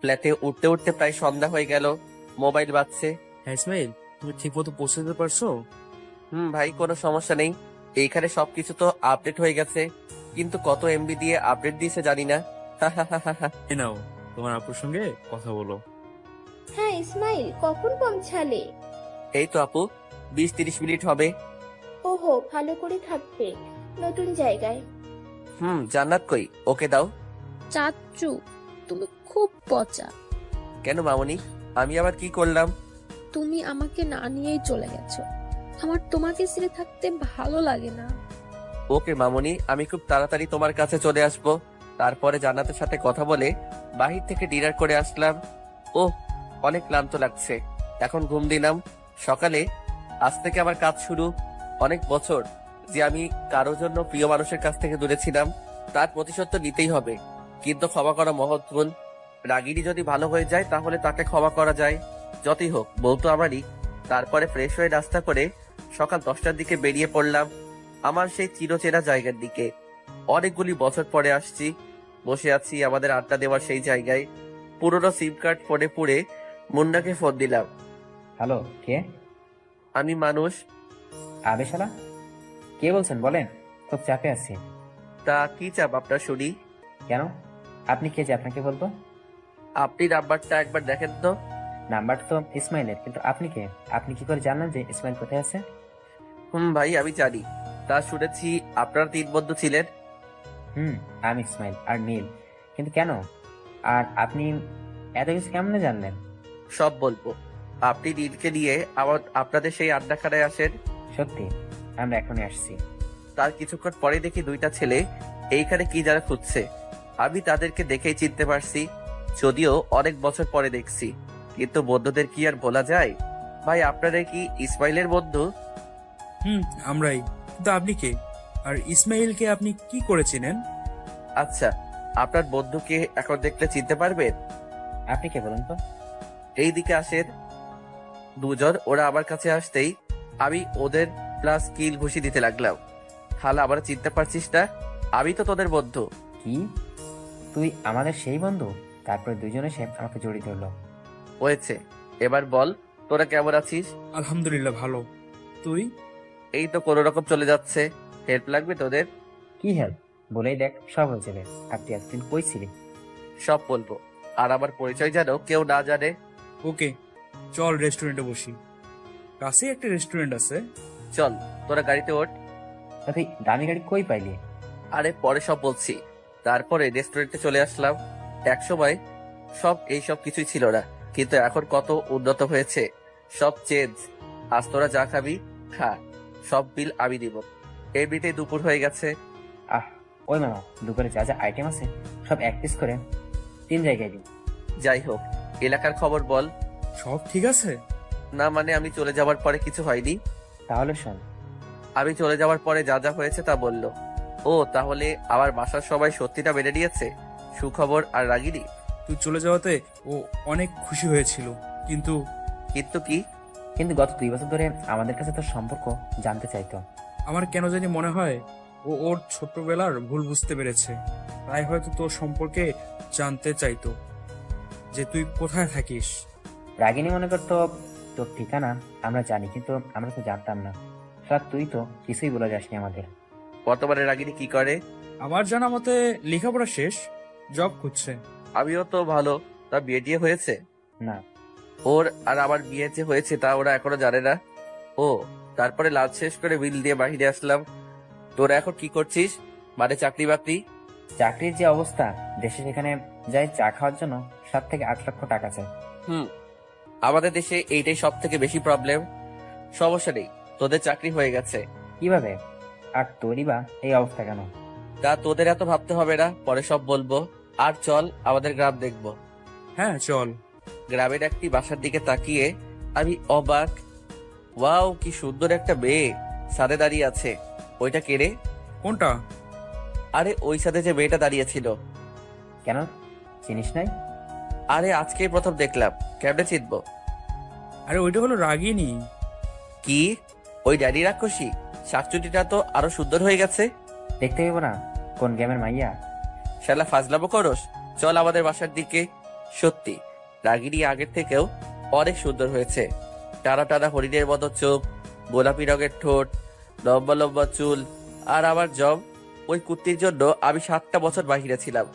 ফ্ল্যাটে উঠতে উঠতে প্রায় সন্ধ্যা হয়ে গেল। মোবাইল বাজছে। হ্যাঁ ইসমাইল, তুমি ঠিক মতো পৌঁছতে পারছো? ভাই, কোনো সমস্যা নেই। এইখানে সবকিছু তো আপডেট হয়ে গেছে, কিন্তু কত এমবি দিয়ে আপডেট দিয়েছে জানি না। এ নাও, তোমার আপুর সঙ্গে কথা বলো। হ্যাঁ ইসমাইল, কখন পৌঁছালে? এই তো আপু, 20-30 মিনিট হবে। ওহো, ভালো করে থাকবে নতুন জায়গায়। জান্নাত কই? ওকে দাও। চাচ্চু, তুমি খুব পচা। কেন মামুনি, আমি আবার কি করলাম? তুমি আমাকে না নিয়েই চলে গেছো। আমার তোমাকে ছেড়ে থাকতে ভালো লাগে না। ওকে মামুনি, আমি খুব তাড়াতাড়ি তোমার কাছে চলে আসব। তারপরে জান্নাতের সাথে কথা বলে বাহির থেকে ডিনার করে আসলাম। অনেক ক্লান্ত লাগছে, এখন ঘুম দিলাম। সকালে আজ থেকে আমার কাজ শুরু। অনেক বছর যে আমি কারোর জন্য প্রিয় মানুষের কাছ থেকে দূরে ছিলাম, তার প্রতিশোধ তো নিতেই হবে, কিন্তু ক্ষমা করা মহৎ গুণ। রাগিনী যদি ভালো হয়ে যায় তাহলে তাকে ক্ষমা করা যায়। যতই হোক, বউ তো আমারই। তারপরে ফ্রেশ হয়ে নাস্তা করে সকাল 10টার দিকে বেরিয়ে পড়লাম আমার সেই চিরচেনা জায়গার দিকে। অনেকগুলি বছর পরে আসছি, বসে আছি আমাদের আড্ডা দেওয়ার সেই জায়গায়। পুরোনো সিম কার্ড ফোনে পুড়ে মুন্নাকে ফোন দিলাম। হ্যালো, কে? আমি মানুষ। আবে শালা, কে বলছেন বলেন? খুব চাপে আছি। তা কি চাপ আপনার শুনি? কেন? আপনি কে যে আপনাকে বলবো? আপনি নাম্বারটা একবার দেখেন তো। নাম্বার তো ইসমাইলের, কিন্তু আপনি কে? আপনি কি করে জানলেন যে ইসমাইল কোথায় আছে? ভাই আমি জানি। তা শুনেছি আপনারা 3 বন্ধু ছিলেন। আমি ইসমাইল আর নীল। কিন্তু কেন? আর আপনি এত কিছু কেমনে জানলেন? সব বলবো। আপনি নীলকে নিয়ে আপনাদের সেই আড্ডাখানায় আসেন। সত্যি? আমরা এখনই আসছি। তার কিছুক্ষণ পরে দেখি 2টা ছেলে এইখানে কি যারা খুঁজছে। আমি তাদেরকে দেখেই চিনতে পারছি, যদিও অনেক বছর পরে দেখছি। কিন্তু বন্ধুদের কি আর বলা যায়? ভাই আপনারা কি ইসমাইলের বন্ধু? আমরাই। কিন্তু আপনি কে? আর ইসমাইলকে আপনি কি করে চিনেন? আচ্ছা, আপনার বন্ধুকে এখন দেখলে চিনতে পারবেন? আপনি কে বলুন তো? এই দিকে আসেন। 2জন। ওরা আমার কাছে আসতেই আমি ওদের প্লাস কিল ঘুষি দিতে লাগলাম। হালা, আবার চিনতে পারছিস না? আমি তো তোদের বন্ধু। কি? তুই আমাদের সেই বন্ধু? তারপরে দুইজন এসে আমাকে জড়িয়ে ধরলো। হয়েছে, এবার বল তোরা কেমন আছিস? আলহামদুলিল্লাহ ভালো। তুই? এই তো কোনো রকম চলে যাচ্ছে। হেল্প লাগবে তোদের? কি হেল্প? বলেই দেখ, সব হয়ে যাবে। আপনি এতদিন কই ছিলি? সব বলবো। আর আমার পরিচয় যেন কেউ না জানে। ওকে, চল রেস্টুরেন্টে বসি। কাছেই একটা রেস্টুরেন্ট আছে। চল, তোরা গাড়িতে ওঠ। তা তুই দামি গাড়ি কই পাইলি? আরে পরে সব বলছি। তারপরে রেস্টুরেন্টে চলে আসলাম। একসময় এইসব কিছুই ছিল না, কিন্তু এখন কত উন্নত হয়েছে। সব চেঞ্জ। আজ তোরা যা খাবি খা, সব বিল আমি দিব। এমনিতেই দুপুর হয়ে গেছে। ওই মামা, দুপুরে যা যা আইটেম আছে সব 1 পিস করে 3 জায়গায় দিন। যাই হোক, এলাকার খবর বল। সব ঠিক আছে? না মানে আমি চলে যাওয়ার পরে কিছু হয়নি। তাহলে শোন। আমি চলে যাওয়ার পরে যা যা হয়েছে তা বলল। ও, তাহলে আমার বাসার সবাই সত্যিটা মেনে নিয়েছে? সুখবর। আর রাগিনী? তুই চলে যাওয়াতে ও অনেক খুশি হয়েছিল, কিন্তু কিন্তু কি? কিন্তু গত 2 বছর ধরে আমাদের কাছে তোর সম্পর্ক জানতে চাইতো। আমার কেন জানি মনে হয় ও ওর ছোটবেলার ভুল বুঝতে পেরেছে, তাই হয়তো তোর সম্পর্কে জানতে চাইতো, যে তুই কোথায় থাকিস। রাগিনী মনে করতো তোর ঠিকানা আমরা জানি, কিন্তু আমরা তো জানতাম না। সারা তুই তো কিছুই বলে যাসনি আমাদের। বর্তমানে রাগিনী কি করে? আমার জানা মতে লেখাপড়া শেষ, জব খুঁজছে। আমিও তো ভালো। তা বিয়ে টিয়ে হয়েছে? না। ওর আর আমার বিয়ে যে হয়েছে তা ওরা এখনো জানে না। ও, তারপরে লাঞ্চ শেষ করে বিল দিয়ে বাহিরে আসলাম। তোরা এখন কি করছিস? মানে চাকরি বাকরি? চাকরির যে অবস্থা দেশে, সেখানে যাই চা খাওয়ার জন্য 7 থেকে 8 লক্ষ টাকা চাই। আমাদের দেশে এইটাই সব থেকে বেশি প্রবলেম। সমস্যা নেই, তোদের চাকরি হয়ে গেছে। কিভাবে? আর তোরই বা এই অবস্থা কেন? তা তোদের এত ভাবতে হবে না, পরে সব বলবো। আর চল আমাদের গ্রাম দেখবো। হ্যাঁ চল। গ্রামের একটি বাসার দিকে তাকিয়ে আমি অবাক। ওয়াও, কি সুন্দর একটা মেয়ে ছাদে দাঁড়িয়ে আছে। ওইটা কে রে? কোনটা? আরে ওই ছাদে যে মেয়েটা দাঁড়িয়ে ছিল। কেন, চিনিস নাই? আরে আজকেই প্রথম দেখলাম, কেমনে চিনবো? আরে ওইটা হলো রাগিনী। কি? ওই ড্যাডি রাক্ষসী? শাকচুটিটা তো আরো সুন্দর হয়ে গেছে। দেখতে পেবো না কোন গেমের মাইয়া? শালা ফাজলামো করস। চল আমাদের বাসার দিকে। সত্যি রাগিনী আগের থেকেও অনেক সুন্দর হয়েছে। টানা টানা হরিণের মতো চোখ, গোলাপি রঙের ঠোঁট, লম্বা লম্বা চুল। আর আমার জম, ওই কুর্তির জন্য আমি 7টা বছর বাহিরে ছিলাম।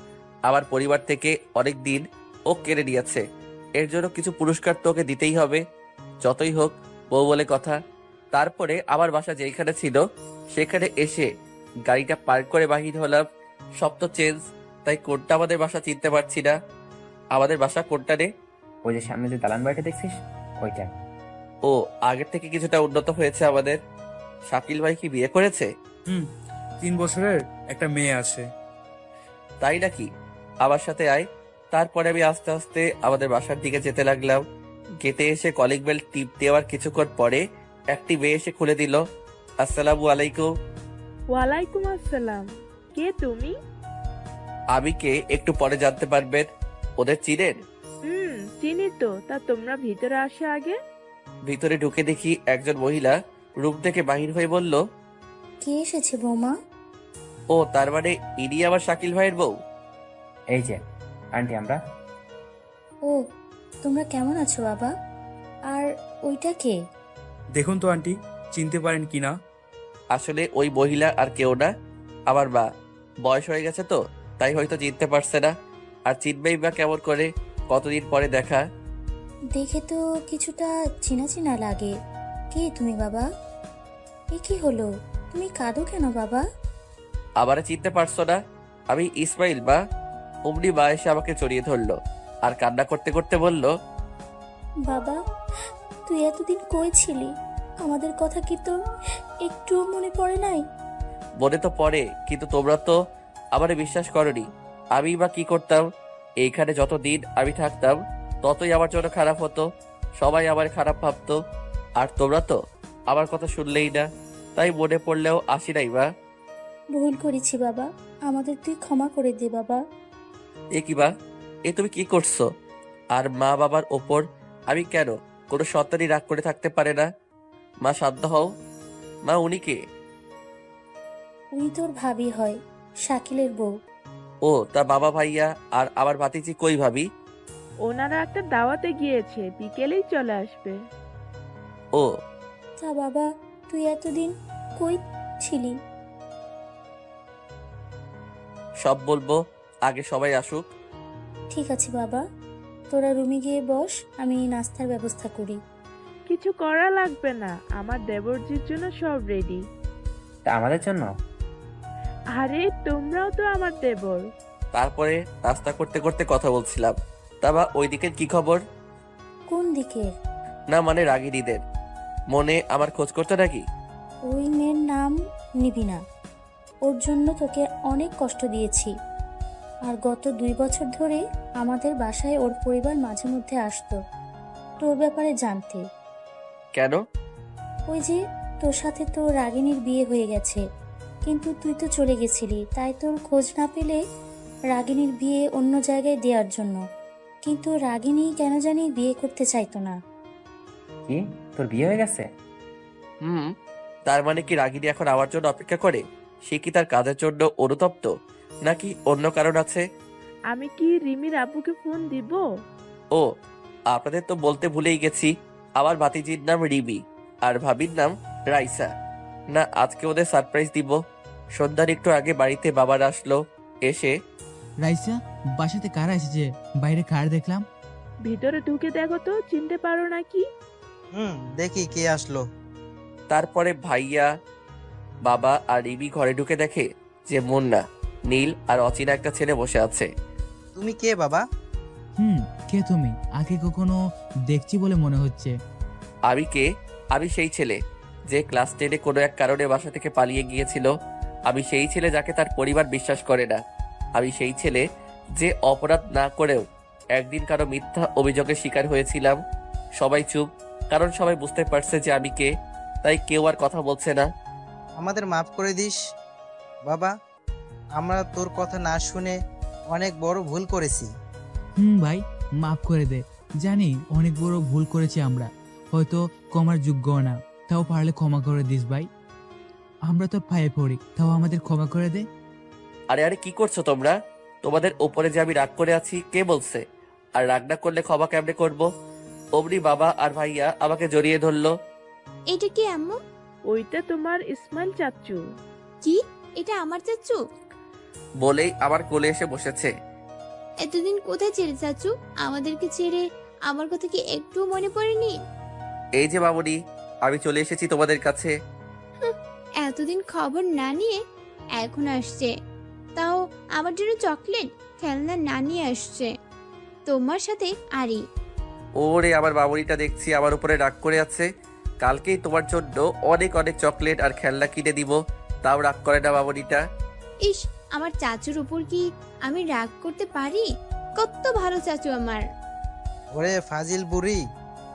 আমার পরিবার থেকে অনেক দিন ও কেড়ে নিয়েছে। এর জন্য কিছু পুরস্কার তোকে দিতেই হবে। যতই হোক, বউ বলে কথা। তারপরে আমার বাসা যেখানে ছিল সেখানে এসে গাড়িটা পার্ক করে বাহির হলাম। সব তো চেঞ্জ, তাই কোনটা আমাদের বাসা চিনতে পারছি না। আমাদের বাসা কোনটা রে? ওই যে সামনে যে দালান বাড়িটা দেখছিস, ওইটা। ও, আগের থেকে কিছুটা উন্নত হয়েছে আমাদের। শাকিল ভাই কি বিয়ে করেছে? 3 বছরের একটা মেয়ে আছে। তাই নাকি? আমার সাথে আয়। তারপরে আমি আস্তে আস্তে আমাদের বাসার দিকে যেতে লাগলাম। গেটে এসে কলিং বেল টিপ দেওয়ার কিছুক্ষণ পরে একটি মেয়ে এসে খুলে দিল। আসসালামু আলাইকুম। ওয়ালাইকুম আসসালাম। কে তুমি? আবিকে একটু পরে জানতে পারবেন। ওদের চিনেন? চিনি তো। তা তোমরা ভিতরে আসো আগে। ভিতরে ঢুকে দেখি একজন মহিলা রুম থেকে বাহির হয়ে বলল, কে এসেছে বৌমা? ও তার মানে ইনি আমার শাকিল ভাইয়ের বউ। এই যে আন্টি, আমরা। ও, তোমরা কেমন আছো বাবা? আর ওইটা কে? দেখুন তো আন্টি, চিনতে পারেন কিনা। আসলে ওই মহিলা আর কেউ না, আমার মা। বয়স হয়ে গেছে তো, তাই হয়তো চিনতে পারছে না। আর চিনবেই বা কেমন করে, কতদিন পরে দেখা। দেখে তো কিছুটা চেনা চেনা লাগে। কে তুমি বাবা? এ কি হলো, তুমি কাঁদো কেন বাবা? আবার চিনতে পারছো না? আমি ইসমাইল বা। অমনি মা এসে আমাকে জড়িয়ে ধরলো আর কান্না করতে করতে বলল, বাবা, তুই এতদিন কই ছিলি? আমাদের কথা কি তোর একটু মনে পড়ে নাই? মনে তো পড়ে, কিন্তু তোমরা তো আমারে বিশ্বাস করনি। আমি বা কি করতাম? এইখানে যতদিন আমি থাকতাম ততই আমার জন্য খারাপ হতো। সবাই আমার খারাপ ভাবতো। আর তোমরা তো আমার কথা শুনলেই না, তাই মনে পড়লেও আসি নাই বা। ভুল করেছি বাবা, আমাদের তুই ক্ষমা করে দে বাবা। এ কি বা, এ তুমি কি করছো? আর মা বাবার ওপর আমি কেন কোনো সন্তানই রাগ করে থাকতে পারে না? মা শান্ত হও। মা উনি কে? উনি তোর ভাবি হয়, শাকিলের বউ। ও, তা বাবা ভাইয়া আর আমার ভাতিজি কই ভাবি? ওনারা একটা দাওয়াতে গিয়েছে, বিকেলেই চলে আসবে। ও, তা বাবা, তুই এতদিন কই ছিলি? সব বলবো, আগে সবাই আসুক। ঠিক আছে বাবা, তোরা রুমে গিয়ে বস, আমি নাস্তার ব্যবস্থা করি। কিছু করা লাগবে না, আমার দেবরজির জন্য সব রেডি। তা আমাদের জন্য? আরে তোমরাও তো আমার দেবর। তারপরে নাস্তা করতে করতে কথা বলছিলাম। তা বা ওই দিকের কি খবর? কোন দিকে? না মানে রাগিনীদের। মনে আমার খোঁজ করতে নাকি? ওই মেয়ের নাম নিবি না। ওর জন্য তোকে অনেক কষ্ট দিয়েছি। আর গত 2 বছর ধরে আমাদের বাসায় ওর পরিবার মাঝে মধ্যে আসতো তোর ব্যাপারে জানতে। কেন? ওই যে তোর সাথে তো রাগিনীর বিয়ে হয়ে গেছে, কিন্তু তুই তো চলে গেছিলি, তাই তোর খোঁজ না পেলে রাগিনীর বিয়ে অন্য জায়গায় দেওয়ার জন্য। কিন্তু রাগিনী কেন জানি বিয়ে করতে চাইতো না। কি, তোর বিয়ে হয়ে গেছে? তার মানে কি রাগিনী এখন আমার জন্য অপেক্ষা করে? সে কি তার কাজের জন্য অনুতপ্ত, নাকি অন্য কারণ আছে? আমি কি রিমির আব্বুকে ফোন দিব? ও, আপনাদের তো বলতে ভুলেই গেছি। আমার ভাতিজির নাম রিমি আর ভাবির নাম রাইসা। না, আজকে ওদের সারপ্রাইজ দিব। সন্ধ্যার একটু আগে বাড়িতে বাবারা আসলো। এসে, রাইসা, বাসাতে কারা এসেছে? বাইরে কার দেখলাম? ভিতরে ঢুকে দেখো তো, চিনতে পারো নাকি? দেখি কে আসলো। তারপরে ভাইয়া, বাবা আর রিমি ঘরে ঢুকে দেখে যে মুন্না, নীল আর অচেনা একটা ছেলে বসে আছে। তুমি কে বাবা? কে তুমি? আগে কখনো দেখছি বলে মনে হচ্ছে। আমি কে? আমি সেই ছেলে যে ক্লাস 10-এ কোনো এক কারণে বাসা থেকে পালিয়ে গিয়েছিল। আমি সেই ছেলে যাকে তার পরিবার বিশ্বাস করে না। আমি সেই ছেলে যে অপরাধ না করেও একদিন কারো মিথ্যা অভিযোগের শিকার হয়েছিলাম। সবাই চুপ, কারণ সবাই বুঝতে পারছে যে আমি কে, তাই কেউ আর কথা বলছে না। আমাদের মাফ করে দিস বাবা, আমরা তোর কথা না শুনে অনেক বড় ভুল করেছি। ভাই, মাফ করে দে। জানি অনেক বড় ভুল করেছি আমরা, হয়তো ক্ষমার যোগ্য না, তাও পারলে ক্ষমা করে দিস ভাই। আমরা তোর পায়ে পড়ি, তাও আমাদের ক্ষমা করে দে। আরে আরে, কি করছো তোমরা? তোমাদের ওপরে যে আমি রাগ করে আছি কে বলছে? আর রাগ না করলে ক্ষমা কেমনে করবো? অমনি বাবা আর ভাইয়া আমাকে জড়িয়ে ধরলো। এটা কি আম্মু? ওইটা তোমার ইসমাইল চাচু। কি, এটা আমার চাচু? বলেই আমার কোলে এসে বসেছে। এতদিন কোথায় ছেড়ে চাচু? আমাদেরকে ছেড়ে আমার কথা কি একটু মনে পড়েনি? এই যে মামুনি, আমি চলে এসেছি তোমাদের কাছে। এতদিন খবর না নিয়ে এখন আসছে, তাও আমার জন্য চকলেট খেলনা না নিয়ে আসছে। তোমার সাথে আরি। ওরে, আমার মামুনিটা দেখছি আমার উপরে রাগ করে আছে। কালকেই তোমার জন্য অনেক অনেক চকলেট আর খেলনা কিনে দিব, তাও রাগ করে না মামুনিটা। ইস, আমার চাচুর উপর কি আমি রাগ করতে পারি? কত ভালো চাচু আমার। ওরে ফাজিল বুড়ি,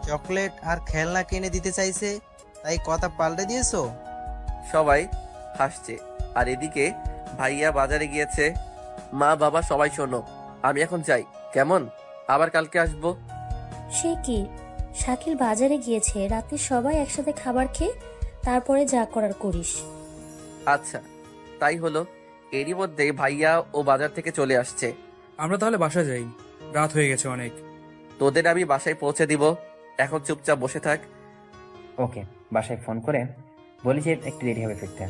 চকলেট আর খেলনা কিনে দিতে চাইছে, তাই কথা পাল্টে দিয়েছো? সবাই হাসছে। আর এদিকে ভাইয়া বাজারে গিয়েছে। মা বাবা সবাই শোনো, আমি এখন যাই কেমন, আবার কালকে আসবো। সে কি, শাকিল বাজারে গিয়েছে, রাতে সবাই একসাথে খাবার খেয়ে তারপরে যা করার করিস। আচ্ছা তাই হলো। এরই মধ্যে ভাইয়া ও বাজার থেকে চলে আসছে। আমরা তাহলে বাসা যাই, রাত হয়ে গেছে অনেক। তোদের আমি বাসায় পৌঁছে দিব, এখন চুপচাপ বসে থাক। ওকে, বাসায় ফোন করে বলি যে একটু দেরি হবে ফিরতে।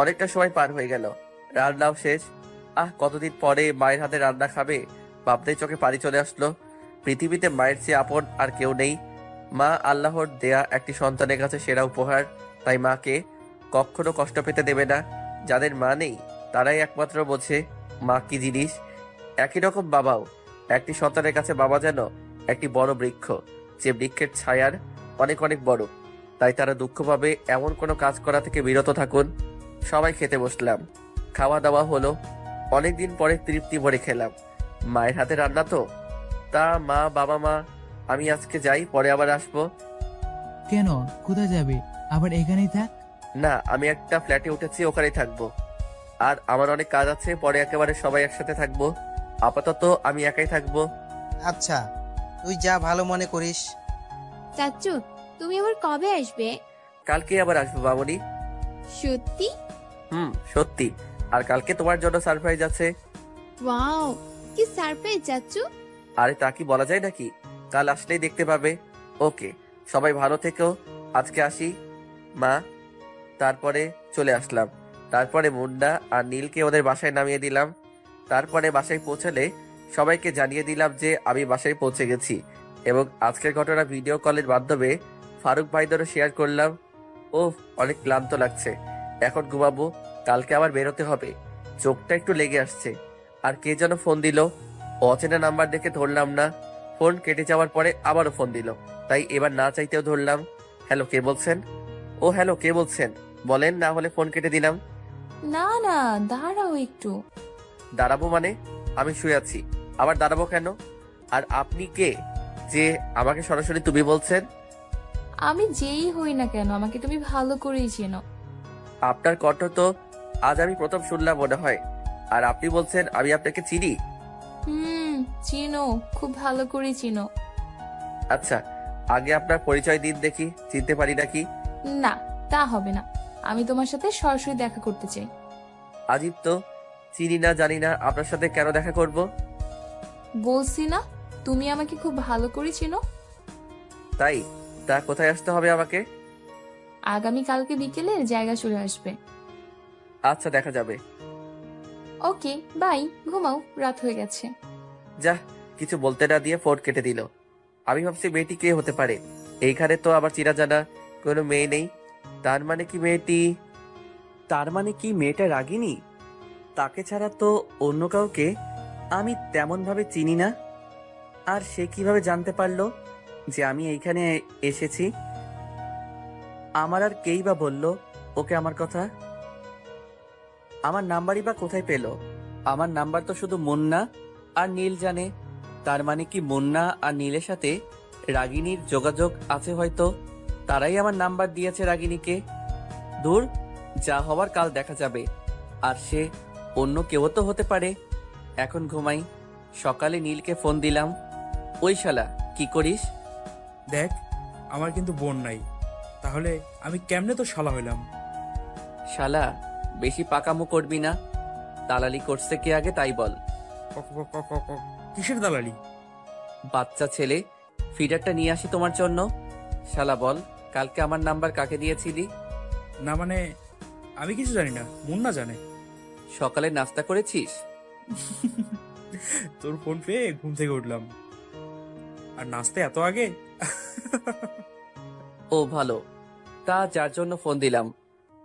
অনেকটা সময় পার হয়ে গেল, রান্নাও শেষ। কতদিন পরে মায়ের হাতে রান্না খাবে ভাবতেই চোখে পানি চলে আসলো। পৃথিবীতে মায়ের চেয়ে আপন আর কেউ নেই। মা আল্লাহর দেয়া একটি সন্তানের কাছে সেরা উপহার, তাই মাকে কখনো কষ্ট পেতে দেবে না। যাদের মা নেই তারাই একমাত্র বোঝে মা কি জিনিস। একই রকম বাবাও, একটি সন্তানের কাছে বাবা যেন একটি বড় বৃক্ষ, যে বৃক্ষের ছায়ার অনেক অনেক বড়। তাই তারা দুঃখ পাবে এমন কোনো কাজ করা থেকে বিরত থাকুন। সবাই খেতে বসলাম, খাওয়া দাওয়া হলো। অনেকদিন পরে তৃপ্তি ভরে খেলাম। মায়ের হাতে রান্না তো। তা মা, বাবা মা, আমি আজকে যাই, পরে আবার আসবো। কেন, কোথায় যাবে? আবার এখানেই থাক। না, আমি একটা ফ্ল্যাটে উঠেছি, ওখানেই থাকবো। আর আমার অনেক কাজ আছে, পরে একেবারে সবাই একসাথে থাকবো। আপাতত আমি একাই থাকবো। আচ্ছা, তুই যা ভালো মনে করিস। চাচু, তুমি আবার কবে আসবে? কালকে আবার আসবো মামনি। সত্যি? সত্যি। আর কালকে তোমার জন্য সারপ্রাইজ আছে। ওয়াও, কি সারপ্রাইজ চাচু! আরে তা কি বলা যায় নাকি, কাল আসলেই দেখতে পাবে। ওকে, সবাই ভালো থেকো, আজকে আসি মা। তারপরে চলে আসলাম। তারপরে মুন্না আর নীলকে ওদের বাসায় নামিয়ে দিলাম। তারপরে বাসায় পৌঁছালে সবাইকে জানিয়ে দিলাম যে আমি বাসায় পৌঁছে গেছি, এবং আজকের ঘটনা ভিডিও কলের মাধ্যমে ফারুক ভাইদেরও শেয়ার করলাম। অনেক ক্লান্ত লাগছে, এখন ঘুমাবো, কালকে আবার বেরোতে হবে। চোখটা একটু লেগে আসছে। আর কে যেন ফোন দিল, অচেনা নাম্বার দেখে ধরলাম না। ফোন কেটে যাওয়ার পরে আবারও ফোন দিল, তাই এবার না চাইতেও ধরলাম। হ্যালো, কে বলছেন? হ্যালো, কে বলছেন বলেন, না হলে ফোন কেটে দিলাম। না না, দাঁড়াও একটু। দাঁড়াবো মানে? আমি শুয়ে আছি, আবার দাঁড়াবো কেন? আর আপনি কে যে আমাকে সরাসরি তুমি বলছেন? আমি যেই হই না কেন, আমাকে তুমি ভালো করেই চেনো। আপনার কণ্ঠ তো আজ আমি প্রথম শুনলাম মনে হয়। আর আপনি বলছেন আমি আপনাকে চিনি? চিনো, খুব ভালো করে চিনো। আচ্ছা, আগে আপনার পরিচয় দিন দেখি, চিনতে পারি নাকি। না, তা হবে না, আমি তোমার সাথে সরাসরি দেখা করতে চাই। আজিব তো, চিনি না জানি না, আপনার সাথে কেন দেখা করব? বলছি না, তুমি আমাকে খুব ভালো করে চিনো। তাই? তা কোথায় আসতে হবে আমাকে? আগামী কালকে বিকেলে জায়গা চলে আসবে। আচ্ছা, দেখা যাবে। ওকে, বাই, ঘুমাও, রাত হয়ে গেছে। যা, কিছু বলতে না দিয়ে ফোন কেটে দিল। আমি ভাবছি মেয়েটি কে হতে পারে, এইখানে তো আবার চিনা জানা কোনো মেয়ে নেই। তার মানে কি মেয়েটা রাগিনী? তাকে ছাড়া তো অন্য কাউকে আমি তেমন ভাবে চিনি না। আর সে কিভাবে জানতে পারলো যে আমি এইখানে এসেছি? আমার আর কেই বা বলল ওকে আমার কথা? আমার নাম্বারই বা কোথায় পেল? আমার নাম্বার তো শুধু মুন্না আর নীল জানে। তার মানে কি মুন্না আর নীলের সাথে রাগিনীর যোগাযোগ আছে হয়তো, তারাই আমার নাম্বার দিয়েছে রাগিনীকে। দূর, যা হবার কাল দেখা যাবে। আর সে অন্য কেউ তো হতে পারে। এখন ঘুমাই। সকালে নীলকে ফোন দিলাম। ওই শালা, কি করিস? দেখ, আমার কিন্তু বোন নাই, তাহলে আমি কেমনে তো শালা হইলাম? শালা, বেশি পাকামো করবি না। দালালি করছে কে আগে তাই বল। কিসের দালালি? বাচ্চা ছেলে, ফিডারটা নিয়ে আসি তোমার জন্য। শালা বল, কালকে আমার নাম্বার কাকে দিয়েছিলি? না মানে, আমি কিছু জানি না, মুন্না জানে। সকালে নাস্তা করেছিস? তোর ফোন পেয়ে ঘুম থেকে উঠলাম, আর নাস্তা এত আগে? ভালো। তা যার জন্য ফোন দিলাম,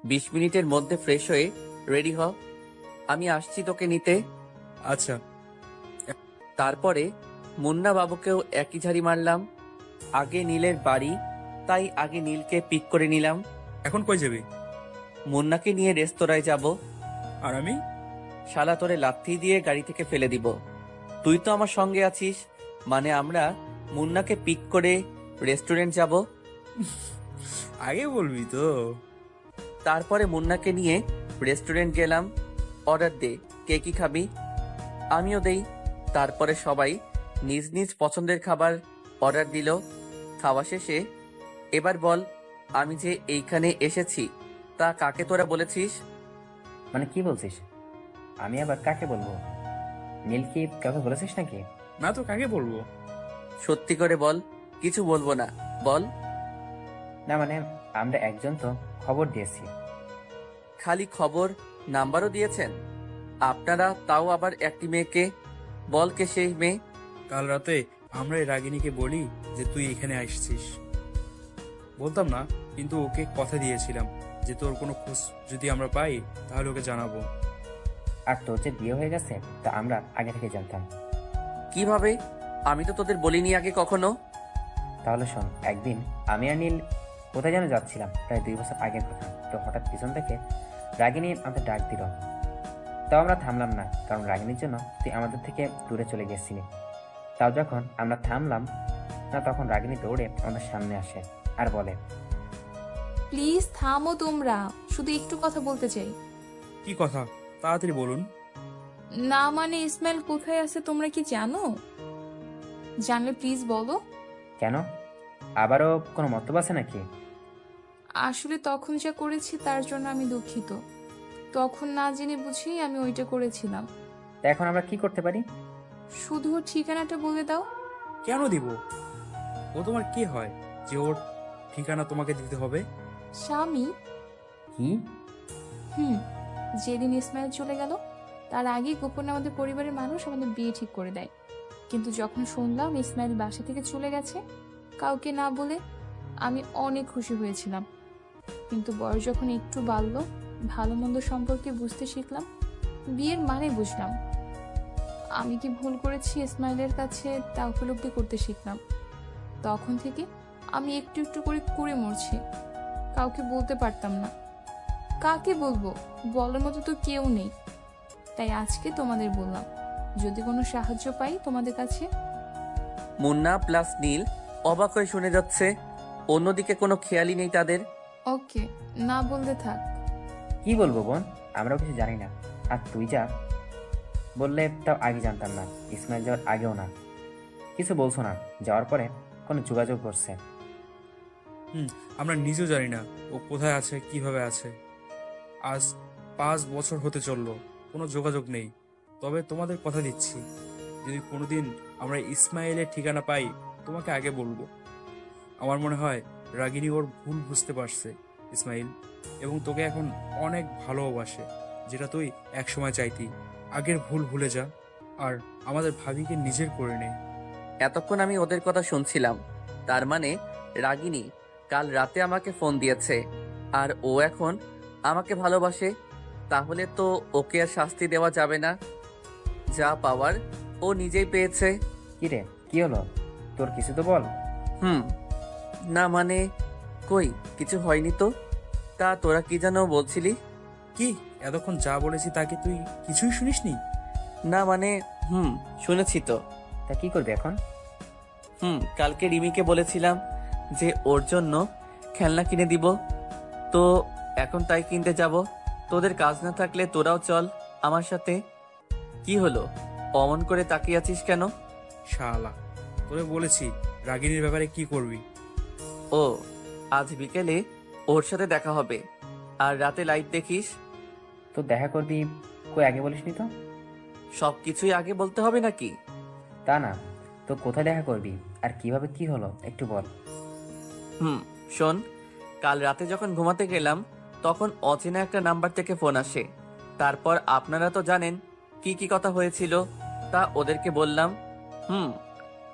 20 মিনিটের মধ্যে ফ্রেশ হয়ে রেডি হ, আমি আসছি তোকে নিতে। আচ্ছা। তারপরে মুন্না বাবুকেও একই ঝাড়ি মারলাম। আগে নীলের বাড়ি, তাই আগে নীলকে পিক করে নিলাম। এখন কই যাবি? মুন্নাকে নিয়ে রেস্তোরাঁয় যাব। আর আমি? শালা, তোরে লাথি দিয়ে গাড়ি থেকে ফেলে দিব। তুই তো আমার সঙ্গে আছিস, মানে আমরা মুন্নাকে পিক করে রেস্টুরেন্ট যাব। আগে বলবি তো। তারপরে মুন্নাকে নিয়ে রেস্টুরেন্ট গেলাম। অর্ডার দে, কে কি খাবি? আমিও দেই। তারপরে সবাই নিজ নিজ পছন্দের খাবার অর্ডার দিল। খাওয়া শেষে এবার বল, আমি যে এইখানে এসেছি তা কাকে তোরা বলেছিস? মানে কি বলছিস? আমি আবার কাকে বলবো? নীল কি কাউকে বলেছিস নাকি? না তো কাকে বলবো? সত্যি করে বল। কিছু বলবো না, বল। না মানে আমরা একজন তো খবর দিয়েছি। খালি খবর, নাম্বারও দিয়েছেন আপনারা, তাও আবার একটি মেয়েকে। বল কে সেই মেয়ে? কাল রাতে আমরা এই রাগিনীকে বলি যে তুই এখানে আসছিস। বলতাম না, কিন্তু ওকে কথা দিয়েছিলাম যে তোর কোনো খোঁজ যদি আমরা পাই তাহলে ওকে জানাবো। আর তোর যে বিয়ে হয়ে গেছে তা আমরা আগে থেকে জানতাম। কিভাবে? আমি তো তোদের বলিনি আগে কখনো। তাহলে শোন, একদিন আমি আর নীল কোথায় যেন যাচ্ছিলাম, প্রায় 2 বছর আগের কথা। তো হঠাৎ পিছন থেকে রাগিনী আমাদের ডাক দিল। তাও আমরা থামলাম না, কারণ রাগিনীর জন্য তুই আমাদের থেকে দূরে চলে গেছিলি। তাও যখন আমরা থামলাম না, তখন রাগিনী দৌড়ে আমাদের সামনে আসে আর বলে, প্লিজ থামো তোমরা, শুধু একটু কথা বলতে চাই। কি কথা? তাড়াতাড়ি বলুন। না মানে ইসমাইল কোথায় আছে তোমরা কি জানো? জানলে প্লিজ বলো। কেন? আবারও কোনো মতলব আছে নাকি? আসলে তখন যা করেছি তার জন্য আমি দুঃখিত। তখন না জেনে বুঝেই আমি ওইটা করেছিলাম। তা এখন আমরা কি করতে পারি? শুধু ওর ঠিকানাটা বলে দাও। কেন দিব? ও তোমার কি হয় যে ওর ঠিকানা তোমাকে দিতে হবে? স্বামী। কি? যেদিন ইসমাইল চলে গেল তার আগেই গোপনে আমাদের পরিবারের মানুষ আমাদের বিয়ে ঠিক করে দেয়। কিন্তু যখন শুনলাম ইসমাইল বাসা থেকে চলে গেছে কাউকে না বলে, আমি অনেক খুশি হয়েছিলাম। কিন্তু বয়স যখন একটু বাড়লো, ভালো মন্দ সম্পর্কে বুঝতে শিখলাম, বিয়ের মানে বুঝলাম। আমি কি ভুল করেছি ইসমাইলের কাছে তা উপলব্ধি করতে শিখলাম। তখন থেকে আমি একটু একটু করে কুড়ে মরছি। কাউকে বলতে পারতাম না। কাকে বলবো? বলার মতো তো কেউ নেই। তাই আজকে তোমাদের বললাম, যদি কোনো সাহায্য পাই তোমাদের কাছে। মুন্না প্লাস নীল অবাক হয়ে শুনে যাচ্ছে। অন্যদিকে কোনো খেয়ালই নেই তাদের। ওকে, না বলতে থাক। কি বলবো বোন, আমরাও কিছু জানি না। আর তুই যা বললে তাও আগে জানতাম না, ইসমাইল যাওয়ার আগেও না। কিছু বলছো না, যাওয়ার পরে কোনো যোগাযোগ করছে? আমরা নিজেও জানি না ও কোথায় আছে, কিভাবে আছে। আজ 5 বছর হতে চললো, কোনো যোগাযোগ নেই। তবে তোমাদের কথা দিচ্ছি, যদি কোনোদিন আমরা ইসমাইলের ঠিকানা পাই তোমাকে আগে বলবো। আমার মনে হয় রাগিনী ওর ভুল বুঝতে পারছে ইসমাইল, এবং তোকে এখন অনেক ভালোবাসে, যেটা তুই একসময় চাইতি। আগের ভুল ভুলে যা আর আমাদের ভাবিকে নিজের করে নে। এতক্ষণ আমি ওদের কথা শুনছিলাম, তার মানে রাগিনী কাল রাতে আমাকে ফোন দিয়েছে আর ও এখন আমাকে ভালোবাসে। তাহলে তো ওকে আর শাস্তি দেওয়া যাবে না, যা পাওয়ার ও নিজেই পেয়েছে। কিরে, কি হলো তোর? কিছু তো বল। না মানে কই কিছু হয়নি তো। তা তোরা কি যেন বলছিলি? কি এতক্ষণ যা বলেছি তাকে তুই কিছুই শুনিসনি? না মানে শুনেছি তো। তা কি করবি এখন? কালকে রিমিকে বলেছিলাম যে ওর জন্য খেলনা কিনে দিব, তো এখন তাই কিনতে যাব। তোদের কাজ না থাকলে তোরাও চল আমার সাথে। কি হলো, অমন করে তাকিয়ে আছিস কেন? শালা, তোরে বলেছি রাগিনীর ব্যাপারে কি করবি। ও, আজ বিকেলে ওর সাথে দেখা হবে, আর রাতে লাইভ দেখিস। তো দেখা করবি কই, আগে বলিসনি তো? সবকিছুই আগে বলতে হবে নাকি? তা না, তো কোথায় দেখা করবি আর কিভাবে, কি হলো একটু বল। শোন, কাল রাতে যখন ঘুমাতে গেলাম তখন অচেনা একটা নাম্বার থেকে ফোন আসে। তারপর আপনারা তো জানেন কি কি কথা হয়েছিল, তা ওদেরকে বললাম।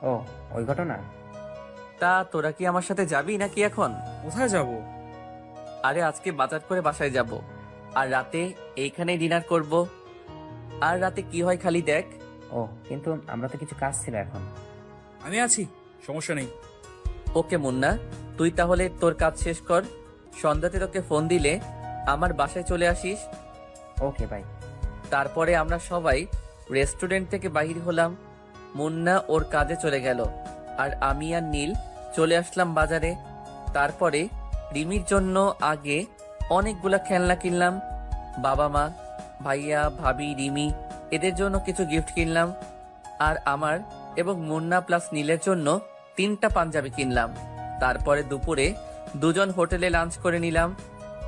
ও, ওই ঘটনা? তা তোরা কি আমার সাথে যাবি নাকি এখন? কোথায় যাব? আরে আজকে বাজার করে বাসায় যাব, আর রাতে এইখানেই ডিনার করব। আর রাতে কি হয় খালি দেখ। ও, কিন্তু আমরা তো কিছু কাজ ছিল এখন। আমি আছি, সমস্যা নেই। ওকে মুন্না, তুই তাহলে তোর কাজ শেষ কর। সন্ধ্যাতে তোকে ফোন দিলে আমার বাসায় চলে আসিস। Okay bye. তারপরে আমরা সবাই রেস্টুরেন্ট থেকে বাহির হলাম। মুন্না ওর কাজে চলে গেল, আর আমি আর নীল চলে আসলাম বাজারে। তারপরে রিমির জন্য আগে অনেকগুলা খেলনা কিনলাম। বাবা মা, ভাইয়া, ভাবি, রিমি এদের জন্য কিছু গিফট কিনলাম, আর আমার এবং মুন্না প্লাস নীলের জন্য 3টা পাঞ্জাবি কিনলাম। তারপরে দুপুরে দুজন হোটেলে লাঞ্চ করে নিলাম।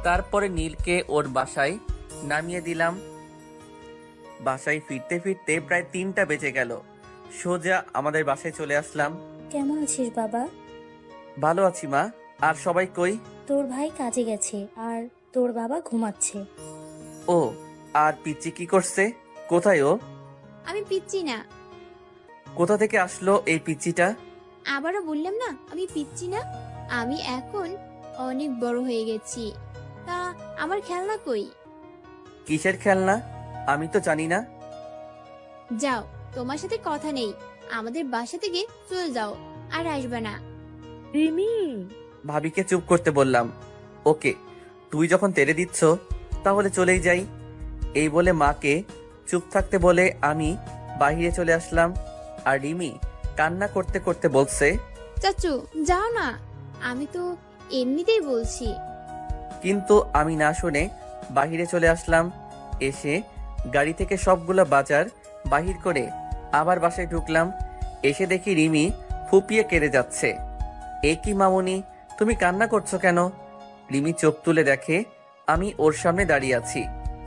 তারপরে নীলকে ওর বাসায় নামিয়ে দিলাম। বাসায় ফিরতে ফিরতে প্রায় 3টা বেজে গেল। সোজা আমাদের বাসায় চলে আসলাম। কেমন আছিস বাবা? ভালো আছি মা। আর সবাই কই? তোর ভাই কাজে গেছে আর তোর বাবা ঘুমাচ্ছে। ও, আর পিচ্চি কি করছে? কোথায় ও? আমি পিচ্ছি না। কোথা থেকে আসলো এই পিচ্চিটা? আবারও বললাম না আমি পিচ্ছি না। আমি এখন অনেক বড় হয়ে গেছি। তা আমার খেলনা কই? কিসের খেলনা? আমি তো জানি না। যাও, তোমার সাথে কথা নেই। আমাদের বাসা থেকে চলে যাও, আর আসবে না। রিমি, ভাবিকে চুপ করতে বললাম। ওকে, তুই যখন তেড়ে দিচ্ছ তাহলে চলেই যাই। এই বলে মাকে চুপ থাকতে বলে আমি বাইরে চলে আসলাম। আর রিমি কান্না করতে করতে বলছে, চাচু যাও না, আমি তো এমনিতেই বলছি। কিন্তু আমি না শুনে বাহিরে চলে আসলাম। এসে গাড়ি থেকে সবগুলো বাজার বাহির করে আবার বাসায় ঢুকলাম। এসে দেখি রিমি ফুপিয়ে কেঁদে যাচ্ছে। এ কি মামুনি, তুমি কান্না করছো কেন? রিমি চোখ তুলে দেখে আমি ওর সামনে দাঁড়িয়ে আছি।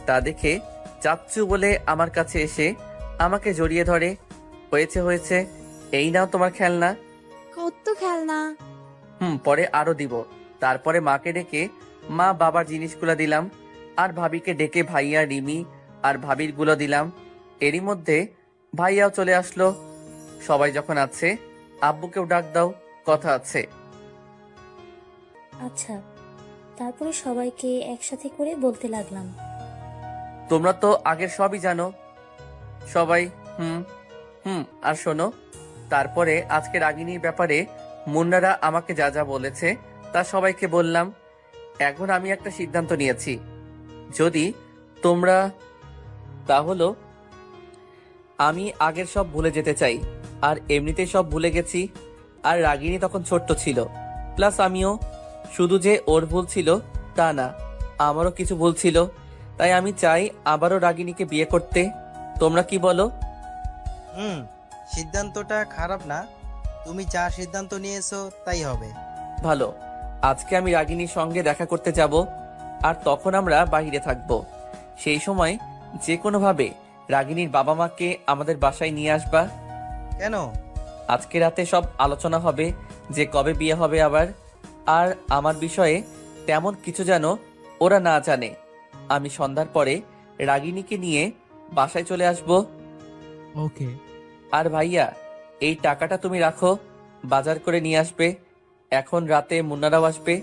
তা দেখে চাচ্চু বলে আমার কাছে এসে আমাকে জড়িয়ে ধরে। হয়েছে হয়েছে, এই নাও তোমার খেলনা। কত খেলনা! পরে আরো দিব। তারপরে মাকে ডেকে মা বাবার জিনিসগুলো দিলাম, আর ভাবিকে ডেকে ভাইয়া, রিমি আর ভাবির গুলো দিলাম। এরই মধ্যে ভাইয়াও চলে আসলো। সবাই যখন আছে, আব্বুকেও ডাক দাও, কথা আছে। আচ্ছা, তারপরে সবাইকে একসাথে করে বলতে লাগলাম। তোমরা তো আগের সবই জানো। সবাই আর শোনো, তারপরে আজকে রাগিনীর ব্যাপারে মুন্নারা আমাকে যা যা বলেছে তা সবাইকে বললাম। এখন আমি একটা সিদ্ধান্ত নিয়েছি, যদি তোমরা, তা হলো আমি আগের সব ভুলে যেতে চাই। আর এমনিতেই সব ভুলে গেছি। আর রাগিনী তখন ছোট্ট ছিল, প্লাস আমিও। শুধু যে ওর ভুল ছিল তা না, আমারও কিছু ভুল ছিল। তাই আমি চাই আবারও রাগিনীকে বিয়ে করতে। তোমরা কি বলো? সিদ্ধান্তটা খারাপ না। তুমি যা সিদ্ধান্ত নিয়েছো তাই হবে। ভালো, আজকে আমি রাগিনীর সঙ্গে দেখা করতে যাব, আর তখন আমরা বাইরে থাকব। সেই সময় যে কোনোভাবে রাগিনীর বাবা মাকে আমাদের বাসায় নিয়ে আসবা। কেন? আজকে রাতে সব আলোচনা হবে যে কবে বিয়ে হবে আবার। আর আমার বিষয়ে তেমন কিছু যেন ওরা না জানে। আমি সন্ধ্যার পরে রাগিনীকে নিয়ে বাসায় চলে আসব। ওকে। আর ভাইয়া, এই টাকাটা তুমি রাখো, বাজার করে নিয়ে আসবে। এখন রাতে মুন্নারাও আসবে।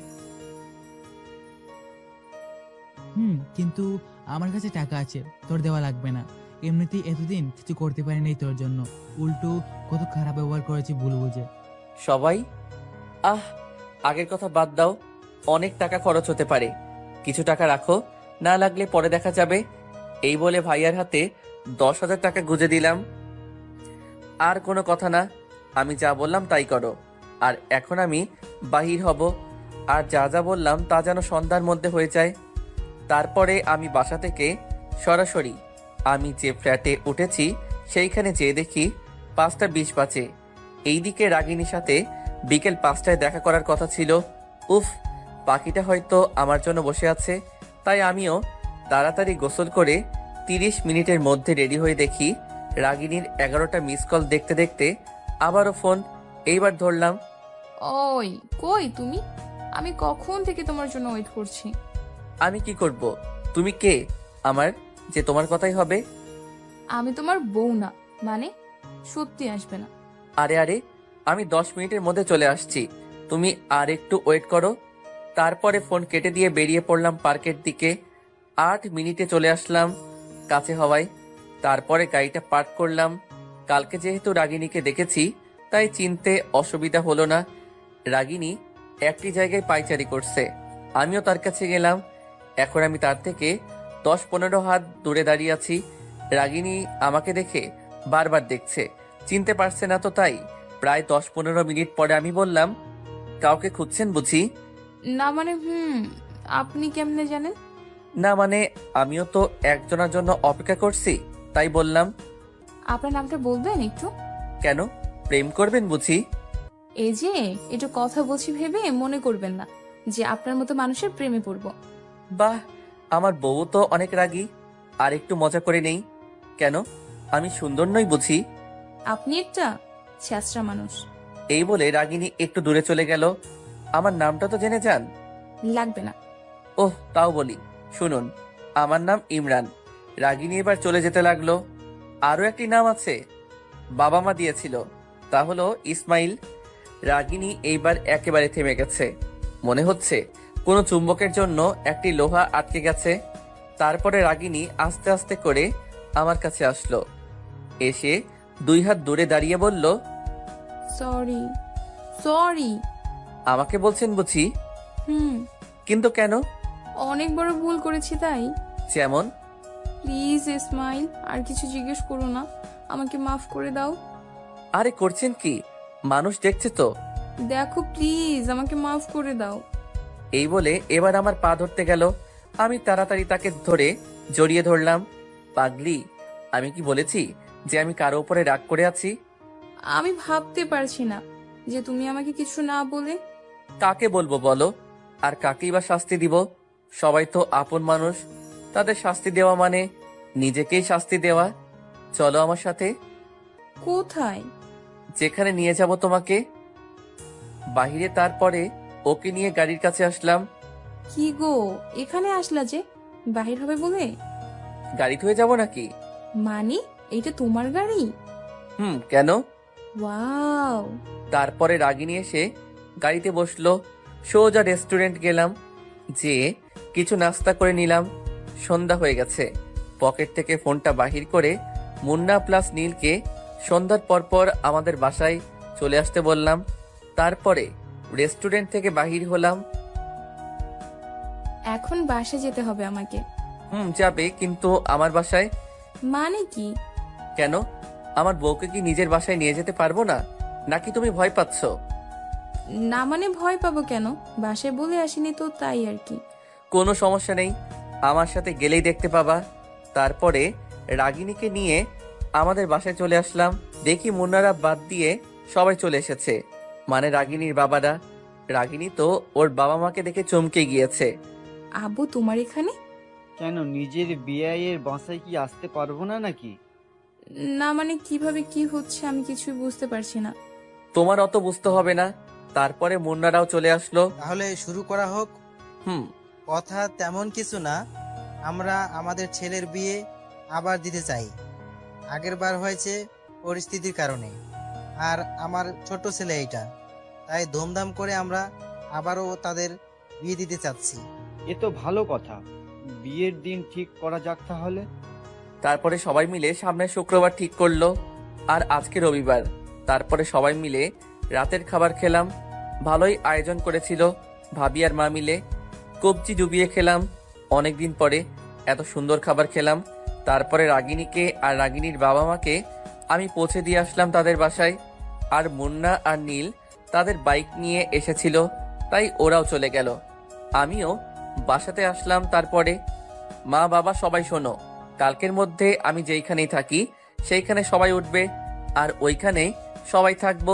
কিন্তু আমার কাছে টাকা আছে, তোর দেওয়া লাগবে না। এমনিতেই এতদিন কিছু করতে পারি নাই তোর জন্য, উল্টো কত খারাপ ব্যবহার করেছি ভুল বুঝে। সবাই আগের কথা বাদ দাও। অনেক টাকা খরচ হতে পারে, কিছু টাকা রাখো, না লাগলে পরে দেখা যাবে। এই বলে ভাইয়ার হাতে 10,000 টাকা গুঁজে দিলাম। আর কোনো কথা না, আমি যা বললাম তাই করো। আর এখন আমি বাহির হব, আর যা যা বললাম তা যেন সন্ধ্যার মধ্যে হয়ে যায়। তারপরে আমি বাসা থেকে সরাসরি আমি যে ফ্ল্যাটে উঠেছি সেইখানে যেয়ে দেখি 5:20 বাজে। এইদিকে রাগিনীর সাথে বিকেল 5টায় দেখা করার কথা ছিল। উফ, পাখিটা হয়তো আমার জন্য বসে আছে। তাই আমিও তাড়াতাড়ি গোসল করে 30 মিনিটের মধ্যে রেডি হয়ে দেখি রাগিনীর 11টা মিস কল দেখতে দেখতে আবারও ফোন। এইবার ধরলাম। ওই কই তুমি? আমি কখন থেকে তোমার জন্য ওয়েট করছি। আমি কি করব? তুমি কে আমার, যে তোমার কথাই হবে? আমি তোমার বউ না, মানে সত্যি আসবে না। আরে আরে, আমি 10 মিনিটের মধ্যে চলে আসছি, তুমি আর একটু ওয়েট করো। তারপরে ফোন কেটে দিয়ে বেরিয়ে পড়লাম পার্কের দিকে। 8 মিনিটে চলে আসলাম কাছে হওয়ায়। তারপরে গাড়িটা পার্ক করলাম। কালকে যেহেতু রাগিনীকে দেখেছি তাই চিনতে অসুবিধা হলো না। রাগিনী একটি জায়গায় পায়চারি করছে, আমিও তার কাছে গেলাম। এখন আমি তার থেকে 10-15 হাত দূরে দাঁড়িয়ে আছি। রাগিনী আমাকে দেখে বারবার দেখছে, চিনতে পারছে না তো। তাই প্রায় 10-15 মিনিট পরে আমি বললাম, কাউকে খুঁজছেন বুঝি? না মানে আপনি কেমনে জানেন? না মানে আমিও তো একজনের জন্য অপেক্ষা করছি, তাই বললাম। আপনার নামটা বলবেন একটু? কেন, প্রেম করবেন বুঝি? এই যে একটু কথা বলছি ভেবে মনে করবেন না যে আপনার মতো মানুষের প্রেমে পড়বো। বাহ, আমার বউ তো অনেক রাগী। আর একটু মজা করে নেই। কেন, আমি সুন্দর নই বুঝি? আপনি একটা ছ্যাঁচড়া মানুষ। এই বলে রাগিনী একটু দূরে চলে গেল। আমার নামটা তো জেনে যান। লাগবে না। ওহ, তাও বলি, শুনুন, আমার নাম ইমরান। রাগিনী এবার চলে যেতে লাগলো। আরো একটি নাম আছে, বাবা মা দিয়েছিল, তা হলো ইসমাইল। রাগিনী এইবার একেবারে থেমে গেছে। মনে হচ্ছে কোনো চুম্বকের জন্য একটি লোহা আটকে গেছে। তারপরে রাগিনী আস্তে আস্তে করে আমার কাছে আসলো। এসে 2 হাত দূরে দাঁড়িয়ে বলল, সরি সরি। আমাকে বলছেন বুঝি? হুম, কিন্তু কেন? অনেক বড় ভুল করেছি তাই। যেমন? প্লিজ ইসমাইল, আর কিছু জিজ্ঞেস করো না, আমাকে মাফ করে দাও। আরে করছেন কি, মানুষ দেখছে তো। দেখো প্লিজ, আমাকে মাফ করে দাও। এই বলে এবার আমার পা ধরতে গেল। আমি তাড়াতাড়ি তাকে ধরে জড়িয়ে ধরলাম। পাগলি, আমি কি বলেছি যে আমি কারো উপরে রাগ করে আছি? আমি ভাবতে পারছি না যে তুমি আমাকে কিছু না বলে। কাকে বলবো বলো, আর কাকেই বা শাস্তি দিব? সবাই তো আপন মানুষ, তাদের শাস্তি দেওয়া মানে নিজেকেই শাস্তি দেওয়া। চলো আমার সাথে। কোথায়? যেখানে নিয়ে যাব তোমাকে। বাহিরে। তারপরে ওকে নিয়ে গাড়ির কাছে আসলাম। কি গো, এখানে আসলা যে? বাহির হবে বলে? গাড়ি ধুয়ে যাব নাকি? মানে এইটা তোমার গাড়ি? কেন? ওয়াও। তারপরে রাগিনী এসে গাড়িতে বসলো। সোজা রেস্টুরেন্ট গেলাম, যে কিছু নাস্তা করে নিলাম। সন্ধ্যা হয়ে গেছে। পকেট থেকে ফোনটা বাহির করে মুন্না প্লাস নীলকে সন্ধ্যার পরপর আমাদের বাসায় চলে আসতে বললাম। তারপরে রেস্টুরেন্ট থেকে বাহির হলাম। এখন বাসায় যেতে হবে আমাকে। যাবে, কিন্তু আমার বাসায়? মানে কি? কেন, আমার বউকে কি নিজের বাসায় নিয়ে যেতে পারবো না, নাকি তুমি ভয় পাচ্ছ? না মানে ভয় পাবো কেন, বাসায় বলে আসিনি তো, তাই আর কি। কোনো সমস্যা নেই, আমার সাথে গেলেই দেখতে পাবা। তারপরে রাগিনীকে নিয়ে আমাদের বাসায় চলে আসলাম। দেখি মুন্নারা বাদ দিয়ে সবাই চলে এসেছে, মানে রাগিনীর বাবারা। রাগিনী তো ওর বাবা মাকে দেখে চমকে গিয়েছে। আব্বু তোমার এখানে? কেন, নিজের বিয়ের বাসায় কি আসতে পারবো না নাকি? না মানে কিভাবে কি হচ্ছে আমি কিছুই বুঝতে পারছি না। তোমার অত বুঝতে হবে না। তারপরে মুন্নারাও চলে আসলো। তাহলে শুরু করা হোক। হুম। কথা তেমন কিছু না, আমরা আমাদের ছেলের বিয়ে আবার দিতে চাই। আগের বার হয়েছে পরিস্থিতির কারণে, আর আমার ছোট ছেলে এইটা, তাই ধুমধাম করে আমরা আবারও তাদের বিয়ে দিতে চাচ্ছি। এ তো ভালো কথা, বিয়ের দিন ঠিক করা যাক তাহলে। তারপরে সবাই মিলে সামনের শুক্রবার ঠিক করলো, আর আজকে রবিবার। তারপরে সবাই মিলে রাতের খাবার খেলাম। ভালোই আয়োজন করেছিল ভাবি আর মা মিলে। কবজি ডুবিয়ে খেলাম, অনেকদিন পরে এত সুন্দর খাবার খেলাম। তারপরে রাগিনীকে আর রাগিনীর বাবা মাকে আমি পৌঁছে দিয়ে আসলাম তাদের বাসায়। আর মুন্না আর নীল তাদের বাইক নিয়ে এসেছিল, তাই ওরাও চলে গেল। আমিও বাসাতে আসলাম। তারপরে মা বাবা সবাই শোনো, কালকের মধ্যে আমি যেইখানেই থাকি সেইখানে সবাই উঠবে, আর ওইখানে সবাই থাকবো,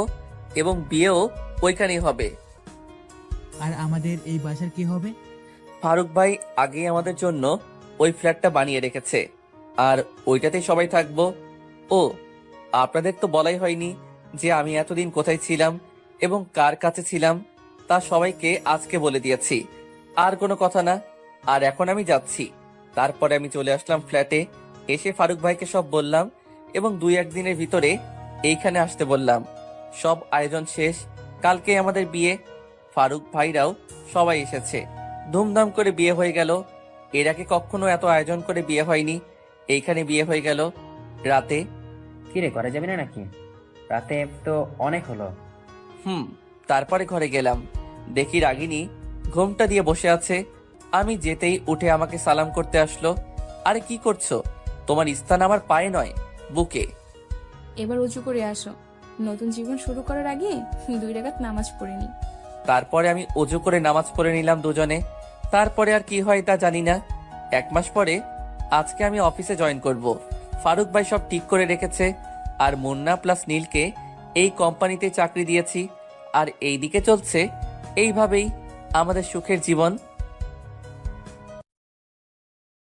এবং বিয়েও ওইখানেই হবে। আর আমাদের এই বাসার কি হবে? ফারুক ভাই আগেই আমাদের জন্য ওই ফ্ল্যাটটা বানিয়ে রেখেছে, আর ওইটাতেই সবাই থাকবো। ও, আপনাদের তো বলাই হয়নি যে আমি এতদিন কোথায় ছিলাম এবং কার কাছে ছিলাম, তা সবাইকে আজকে বলে দিয়েছি। আর কোনো কথা না, আর এখন আমি যাচ্ছি। তারপরে আমি চলে আসলাম ফ্ল্যাটে। এসে ফারুক ভাইকে সব বললাম এবং 2-1 দিনের ভিতরে এইখানে আসতে বললাম। সব আয়োজন শেষ, কালকে আমাদের বিয়ে। ফারুক ভাইরাও সবাই এসেছে, ধুমধাম করে বিয়ে হয়ে গেল। এর আগে কখনো এত আয়োজন করে বিয়ে হয়নি, এইখানে বিয়ে হয়ে গেল রাতে। কিরে, ঘরে যাবি না নাকি? রাতে তো অনেক হলো। তারপরে ঘরে গেলাম, দেখি রাগিনী ঘুমটা দিয়ে বসে আছে। আমি যেতেই উঠে আমাকে সালাম করতে আসলো। আরে কি করছো? তোমার স্থান আমার পায়ে নয়, বুকে। এবার উঁচু করে আসো, নতুন জীবন শুরু করার আগে 2 রাকাত নামাজ পড়ে নি। তারপরে আমি অজু করে নামাজ পড়ে নিলাম দুজনে। তারপরে আর কি হয় তা জানি না। 1 মাস পরে আজকে আমি অফিসে জয়েন করব। ফারুক ভাই সব ঠিক করে রেখেছে, আর মুন্না প্লাস নীলকে এই কোম্পানিতে চাকরি দিয়েছি, আর এইদিকে চলছে এইভাবেই আমাদের সুখের জীবন।